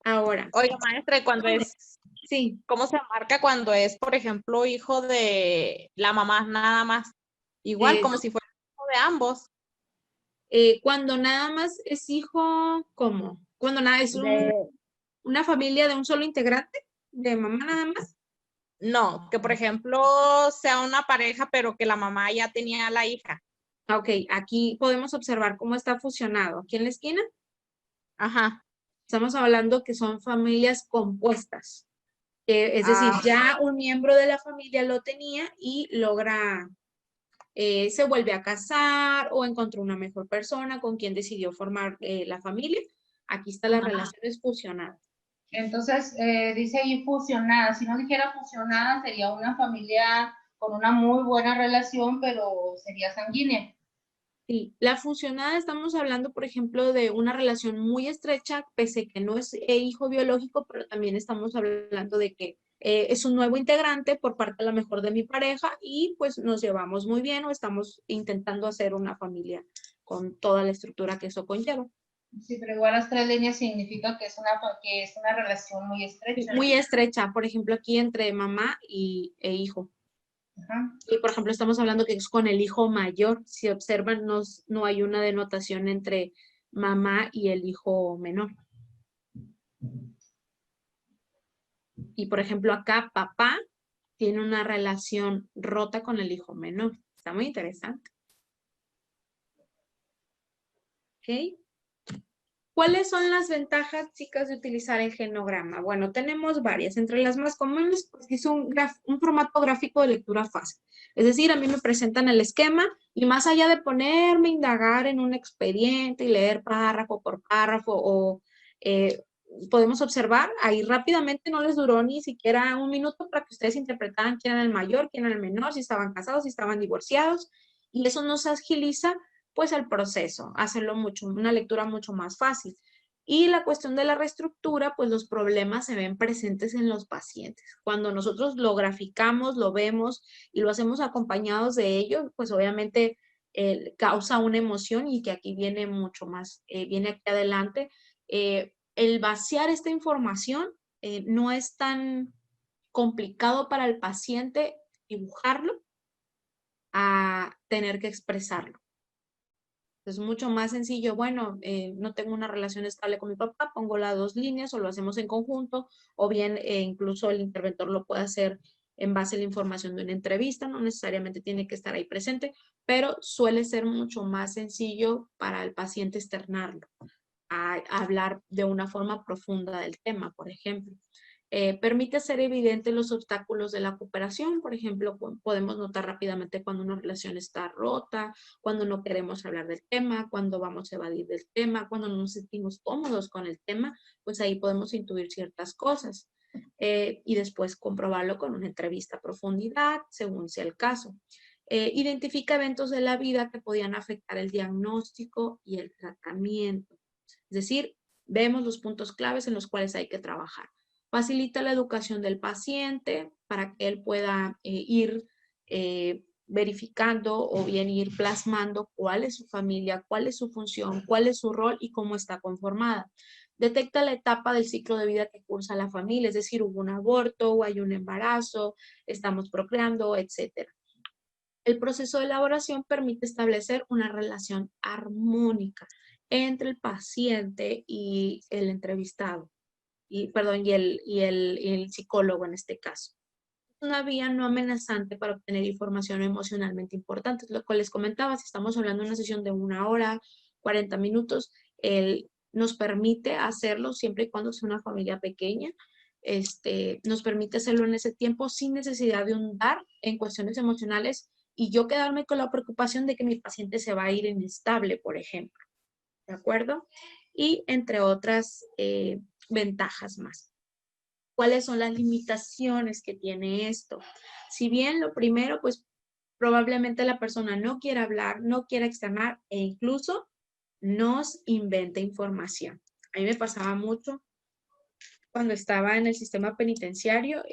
B: Ahora.
H: Oiga, maestra, ¿y cuando es?
B: Sí.
H: ¿Cómo se marca cuando es, por ejemplo, hijo de la mamá nada más? Igual, como si fuera hijo de ambos.
B: Cuando nada más es hijo, ¿cómo? Cuando nada es una familia de un solo integrante, de mamá nada más.
H: No, que por ejemplo sea una pareja, pero que la mamá ya tenía a la hija.
B: Ok, aquí podemos observar cómo está fusionado. Aquí en la esquina.
H: Ajá.
B: Estamos hablando que son familias compuestas. Es decir, ya un miembro de la familia lo tenía y logra, se vuelve a casar o encontró una mejor persona con quien decidió formar la familia. Aquí está las relaciones fusionadas.
D: Entonces, dice ahí fusionada. Si no dijera fusionada, sería una familia con una muy buena relación, pero sería sanguínea.
B: Sí, la fusionada estamos hablando, por ejemplo, de una relación muy estrecha, pese que no es hijo biológico, pero también estamos hablando de que es un nuevo integrante por parte a lo mejor de mi pareja y pues nos llevamos muy bien o estamos intentando hacer una familia con toda la estructura que eso conlleva.
D: Sí, pero igual las 3 líneas significa que es una relación muy estrecha.
B: Muy estrecha, por ejemplo, aquí entre mamá e hijo.
D: Ajá.
B: Y por ejemplo, estamos hablando que es con el hijo mayor. Si observan, no hay una denotación entre mamá y el hijo menor. Y por ejemplo, acá papá tiene una relación rota con el hijo menor. Está muy interesante. ¿Ok? ¿Cuáles son las ventajas, chicas, de utilizar el genograma? Bueno, tenemos varias. Entre las más comunes, pues es un formato gráfico de lectura fácil. Es decir, a mí me presentan el esquema y más allá de ponerme a indagar en un expediente y leer párrafo por párrafo o podemos observar, ahí rápidamente no les duró ni siquiera un minuto para que ustedes interpretaran quién era el mayor, quién era el menor, si estaban casados, si estaban divorciados, y eso nos agiliza pues el proceso, hacerlo una lectura mucho más fácil. Y la cuestión de la reestructura, pues los problemas se ven presentes en los pacientes. Cuando nosotros lo graficamos, lo vemos y lo hacemos acompañados de ello, pues obviamente causa una emoción y que aquí viene mucho más, viene aquí adelante. El vaciar esta información no es tan complicado para el paciente dibujarlo a tener que expresarlo. Es mucho más sencillo, bueno, no tengo una relación estable con mi papá, pongo las 2 líneas o lo hacemos en conjunto, o bien incluso el interventor lo puede hacer en base a la información de una entrevista, no necesariamente tiene que estar ahí presente, pero suele ser mucho más sencillo para el paciente externarlo, a hablar de una forma profunda del tema, por ejemplo. Permite hacer evidentes los obstáculos de la cooperación. Por ejemplo, podemos notar rápidamente cuando una relación está rota, cuando no queremos hablar del tema, cuando vamos a evadir del tema, cuando no nos sentimos cómodos con el tema, pues ahí podemos intuir ciertas cosas y después comprobarlo con una entrevista a profundidad, según sea el caso. Identifica eventos de la vida que podían afectar el diagnóstico y el tratamiento. Es decir, vemos los puntos claves en los cuales hay que trabajar. Facilita la educación del paciente para que él pueda ir verificando o bien ir plasmando cuál es su familia, cuál es su función, cuál es su rol y cómo está conformada. Detecta la etapa del ciclo de vida que cursa la familia, es decir, hubo un aborto o hay un embarazo, estamos procreando, etc. El proceso de elaboración permite establecer una relación armónica entre el paciente y el entrevistado. Y el psicólogo en este caso. Es una vía no amenazante para obtener información emocionalmente importante, lo cual les comentaba, si estamos hablando de una sesión de 1 hora, 40 minutos, Él nos permite hacerlo siempre y cuando sea una familia pequeña. Nos permite hacerlo en ese tiempo sin necesidad de ahondar en cuestiones emocionales y yo quedarme con la preocupación de que mi paciente se va a ir inestable, por ejemplo. ¿De acuerdo? Y entre otras ventajas más. ¿Cuáles son las limitaciones que tiene esto? Si bien lo primero, pues probablemente la persona no quiera hablar, no quiera externar e incluso nos inventa información. A mí me pasaba mucho cuando estaba en el sistema penitenciario,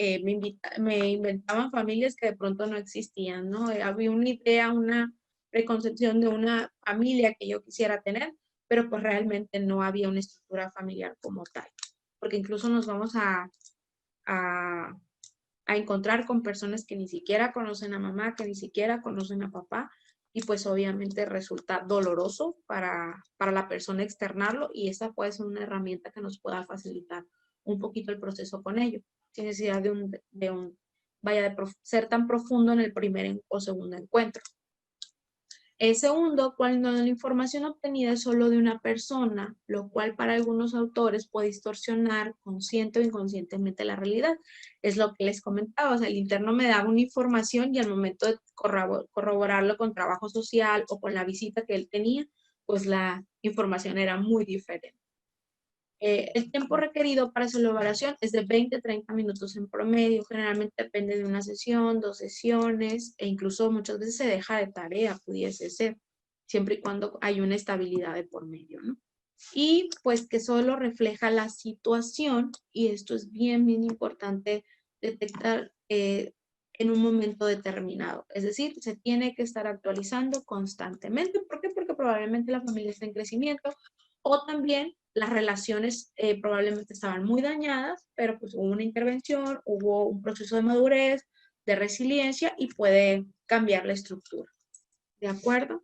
B: me inventaban familias que de pronto no existían, ¿no? Había una idea, una preconcepción de una familia que yo quisiera tener, pero pues realmente no había una estructura familiar como tal, porque incluso nos vamos a encontrar con personas que ni siquiera conocen a mamá, que ni siquiera conocen a papá, y pues obviamente resulta doloroso para la persona externarlo y esa puede ser una herramienta que nos pueda facilitar un poquito el proceso con ello, sin necesidad de ser tan profundo en el primer o segundo encuentro. Segundo, cuando la información obtenida es solo de una persona, lo cual para algunos autores puede distorsionar consciente o inconscientemente la realidad. Es lo que les comentaba, o sea, el interno me daba una información y al momento de corroborarlo con trabajo social o con la visita que él tenía, pues la información era muy diferente. El tiempo requerido para su elaboración es de 20 a 30 minutos en promedio. Generalmente depende de una sesión, 2 sesiones e incluso muchas veces se deja de tarea, pudiese ser, siempre y cuando hay una estabilidad de por medio, ¿no? Y pues que solo refleja la situación y esto es bien, bien importante detectar en un momento determinado. Es decir, se tiene que estar actualizando constantemente. ¿Por qué? Porque probablemente la familia está en crecimiento o también las relaciones probablemente estaban muy dañadas, pero pues hubo una intervención, hubo un proceso de madurez, de resiliencia y puede cambiar la estructura. ¿De acuerdo?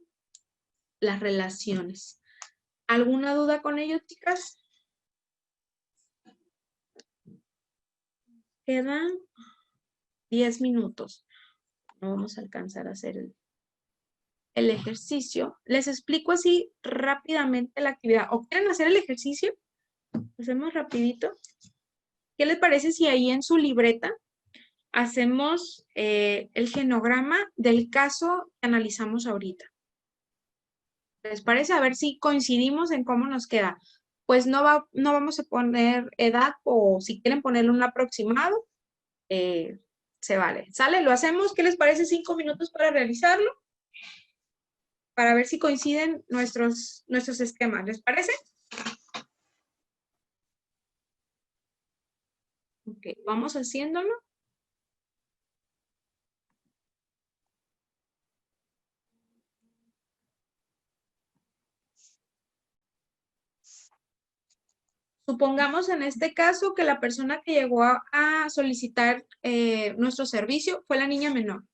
B: Las relaciones. ¿Alguna duda con ello, chicas? Quedan 10 minutos. No vamos a alcanzar a hacer el ejercicio. Les explico así rápidamente la actividad. ¿O quieren hacer el ejercicio? Hacemos rapidito. ¿Qué les parece si ahí en su libreta hacemos el genograma del caso que analizamos ahorita? ¿Les parece? A ver si coincidimos en cómo nos queda. Pues no vamos a poner edad o si quieren ponerle un aproximado, se vale. ¿Sale? Lo hacemos. ¿Qué les parece? 5 minutos para realizarlo. Para ver si coinciden nuestros esquemas. ¿Les parece? Ok, vamos haciéndolo. Supongamos en este caso que la persona que llegó a solicitar nuestro servicio fue la niña menor.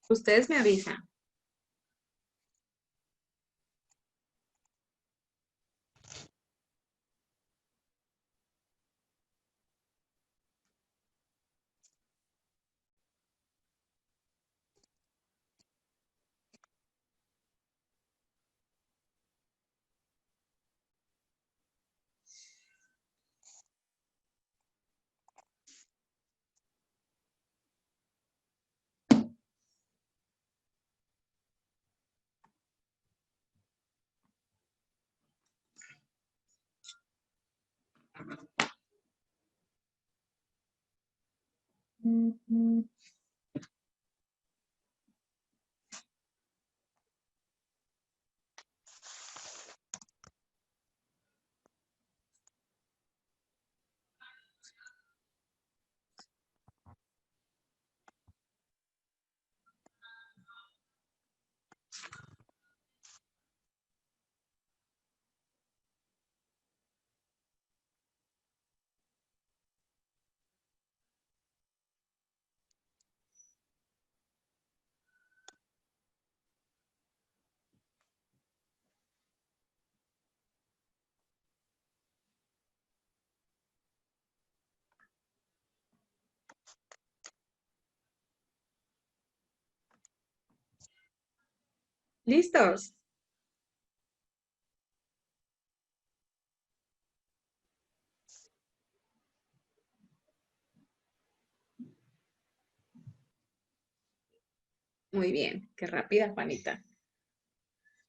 B: Ustedes me avisan. ¿Listos? Muy bien, qué rápida, Juanita.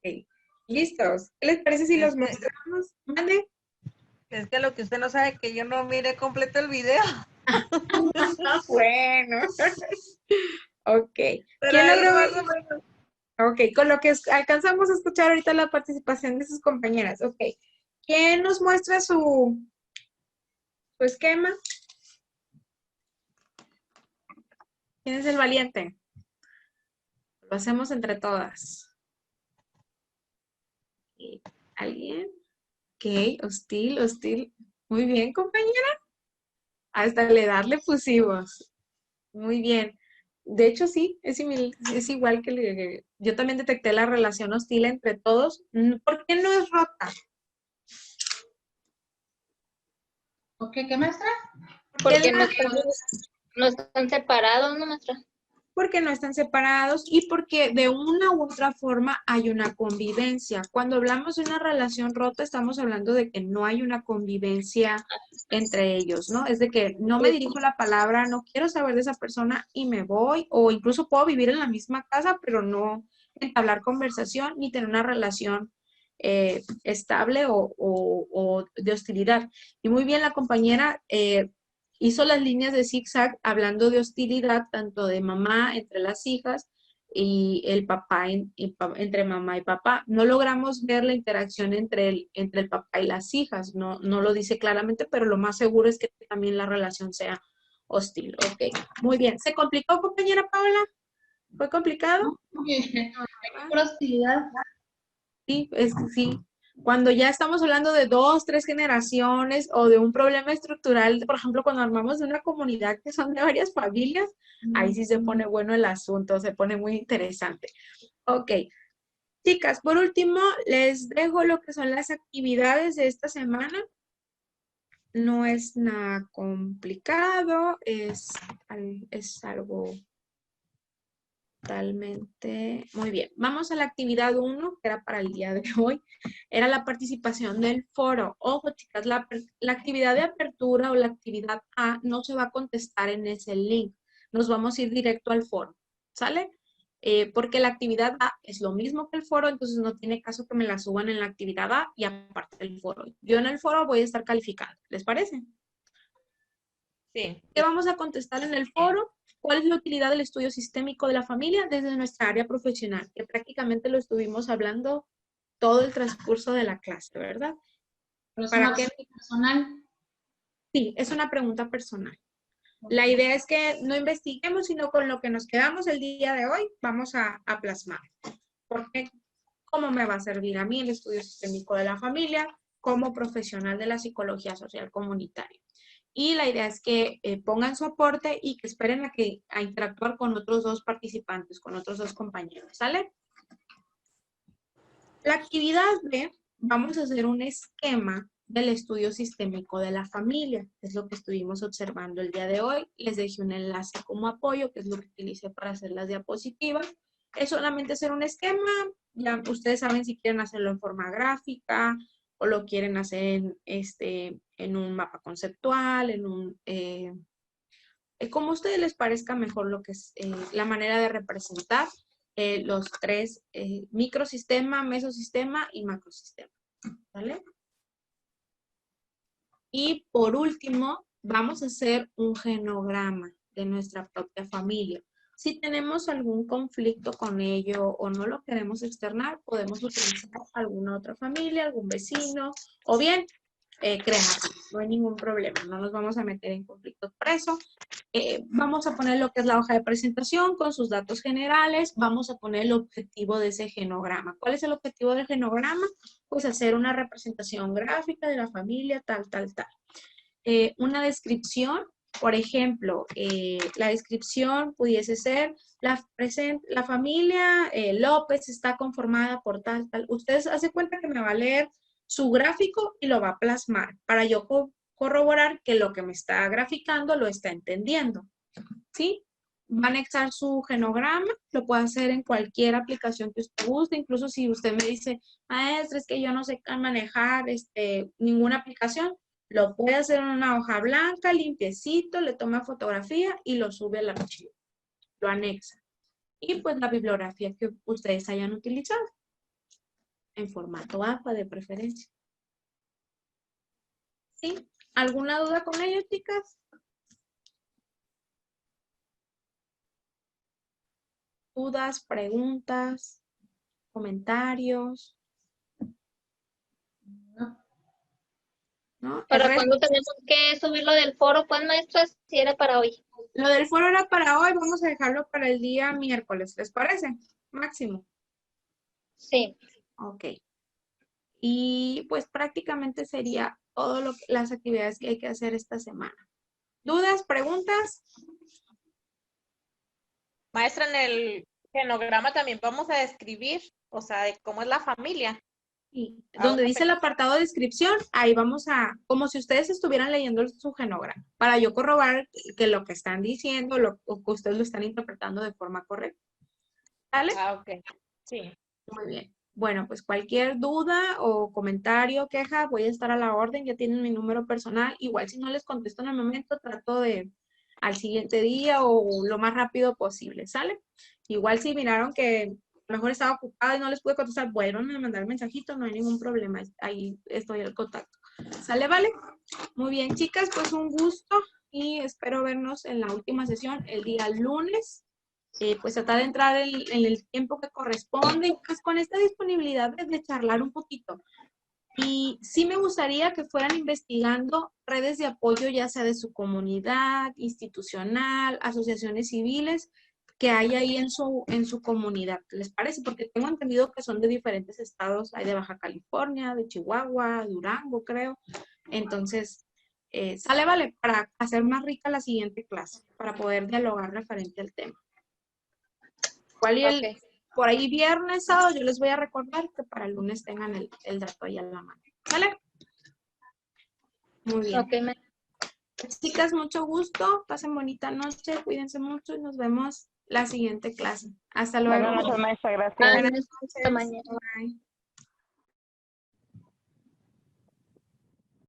B: Ok, ¿listos? ¿Qué les parece si los mostramos? ¿Mande?
F: Es que lo que usted no sabe es que yo no miré completo el video.
B: Bueno. Ok.
F: Pero
B: ¿Quién
F: ahí
B: logró
F: más
B: ver?
F: o menos.
B: Ok, con lo que alcanzamos a escuchar ahorita la participación de sus compañeras. Ok. ¿Quién nos muestra su esquema? ¿Quién es el valiente? Lo hacemos entre todas. ¿Alguien? Ok, hostil. Muy bien, compañera. Hasta la edad le pusimos. Muy bien. De hecho, sí, es igual que yo también detecté la relación hostil entre todos. ¿Por qué no es rota?
D: ¿Ok, qué maestra?
G: Porque no están separados, ¿no, maestra?
B: Porque no están separados y porque de una u otra forma hay una convivencia. Cuando hablamos de una relación rota, estamos hablando de que no hay una convivencia entre ellos, ¿no? Es de que no me dirijo la palabra, no quiero saber de esa persona y me voy, o incluso puedo vivir en la misma casa, pero no entablar conversación ni tener una relación estable o de hostilidad. Y muy bien la compañera hizo las líneas de zigzag hablando de hostilidad, tanto de mamá entre las hijas y el papá entre mamá y papá. No logramos ver la interacción entre el papá y las hijas, no lo dice claramente, pero lo más seguro es que también la relación sea hostil. Ok, muy bien. ¿Se complicó, compañera Paola? ¿Fue complicado?
D: Por hostilidad.
B: Sí, sí. Cuando ya estamos hablando de 2, 3 generaciones o de un problema estructural, por ejemplo, cuando armamos de una comunidad que son de varias familias, ahí sí se pone bueno el asunto, se pone muy interesante. Ok. Chicas, por último, les dejo lo que son las actividades de esta semana. No es nada complicado, es algo totalmente. Muy bien. Vamos a la actividad 1, que era para el día de hoy. Era la participación del foro. Ojo, chicas, la actividad de apertura o la actividad A no se va a contestar en ese link. Nos vamos a ir directo al foro. ¿Sale? Porque la actividad A es lo mismo que el foro, entonces no tiene caso que me la suban en la actividad A y aparte del foro. Yo en el foro voy a estar calificando. ¿Les parece?
F: Sí.
B: ¿Qué vamos a contestar en el foro? ¿Cuál es la utilidad del estudio sistémico de la familia desde nuestra área profesional? Que prácticamente lo estuvimos hablando todo el transcurso de la clase, ¿verdad?
D: Pero es
B: ¿Para
D: una
B: qué?
D: pregunta personal.
B: Sí, es una pregunta personal. La idea es que no investiguemos, sino con lo que nos quedamos el día de hoy, vamos a plasmar. Porque, ¿cómo me va a servir a mí el estudio sistémico de la familia como profesional de la psicología social comunitaria? Y la idea es que pongan su aporte y que esperen a interactuar con otros 2 participantes, con otros 2 compañeros, ¿sale? La actividad B, vamos a hacer un esquema del estudio sistémico de la familia, que es lo que estuvimos observando el día de hoy. Les dejé un enlace como apoyo, que es lo que utilicé para hacer las diapositivas. Es solamente hacer un esquema, ya ustedes saben si quieren hacerlo en forma gráfica o lo quieren hacer en un mapa conceptual, como a ustedes les parezca mejor lo que es la manera de representar los 3 microsistema, mesosistema y macrosistema. ¿Vale? Y por último, vamos a hacer un genograma de nuestra propia familia. Si tenemos algún conflicto con ello o no lo queremos externar, podemos utilizar alguna otra familia, algún vecino, o bien crearlo. No hay ningún problema, no nos vamos a meter en conflictos por eso. Vamos a poner lo que es la hoja de presentación con sus datos generales. Vamos a poner el objetivo de ese genograma. ¿Cuál es el objetivo del genograma? Pues hacer una representación gráfica de la familia, tal. Una descripción, por ejemplo, la descripción pudiese ser la familia López está conformada por tal. Ustedes hacen cuenta que me va a leer su gráfico y lo va a plasmar para yo corroborar que lo que me está graficando lo está entendiendo. ¿Sí? va a anexar su genograma, lo puede hacer en cualquier aplicación que usted guste, incluso si usted me dice, maestra, es que yo no sé manejar ninguna aplicación, lo puede hacer en una hoja blanca, limpiecito, le toma fotografía y lo sube al archivo, lo anexa. Y pues la bibliografía que ustedes hayan utilizado, en formato APA de preferencia. ¿Sí? ¿Alguna duda con ello, chicas? ¿Dudas, preguntas, comentarios? ¿No?
G: ¿Para cuándo tenemos que subir lo del foro, pues, maestra? Si era para hoy.
B: Lo del foro era para hoy, vamos a dejarlo para el día miércoles, ¿les parece? Máximo.
G: Sí.
B: Ok. Y pues prácticamente sería todas las actividades que hay que hacer esta semana. ¿Dudas, preguntas?
H: Maestra, en el genograma también vamos a describir, o sea, de cómo es la familia.
B: Sí. Donde dice el apartado de descripción, ahí vamos como si ustedes estuvieran leyendo su genograma, para yo corroborar que lo que están diciendo, o que ustedes lo están interpretando de forma correcta. ¿Vale?
H: Ah, ok. Sí.
B: Muy bien. Bueno, pues cualquier duda o comentario, queja, voy a estar a la orden, ya tienen mi número personal. Igual si no les contesto en el momento, trato de al siguiente día o lo más rápido posible, ¿sale? Igual si miraron que a lo mejor estaba ocupada y no les pude contestar, bueno, me mandar un mensajito, no hay ningún problema, ahí estoy al contacto. ¿Sale, vale? Muy bien, chicas, pues un gusto y espero vernos en la última sesión el día lunes. Pues tratar de entrar en el tiempo que corresponde, pues con esta disponibilidad de charlar un poquito. Y sí me gustaría que fueran investigando redes de apoyo, ya sea de su comunidad, institucional, asociaciones civiles, que hay ahí en su comunidad. ¿Les parece? Porque tengo entendido que son de diferentes estados. Hay de Baja California, de Chihuahua, Durango, creo. Entonces, sale, vale, para hacer más rica la siguiente clase, para poder dialogar referente al tema.
G: Okay.
B: Por ahí viernes, sábado, yo les voy a recordar que para el lunes tengan el dato ahí a la mano. ¿Vale? Muy bien.
G: Okay,
B: Chicas, mucho gusto. Pasen bonita noche. Cuídense mucho y nos vemos la siguiente clase. Hasta luego.
E: Buenas noches, maestra. Gracias.
G: Hasta mañana.
B: Bye.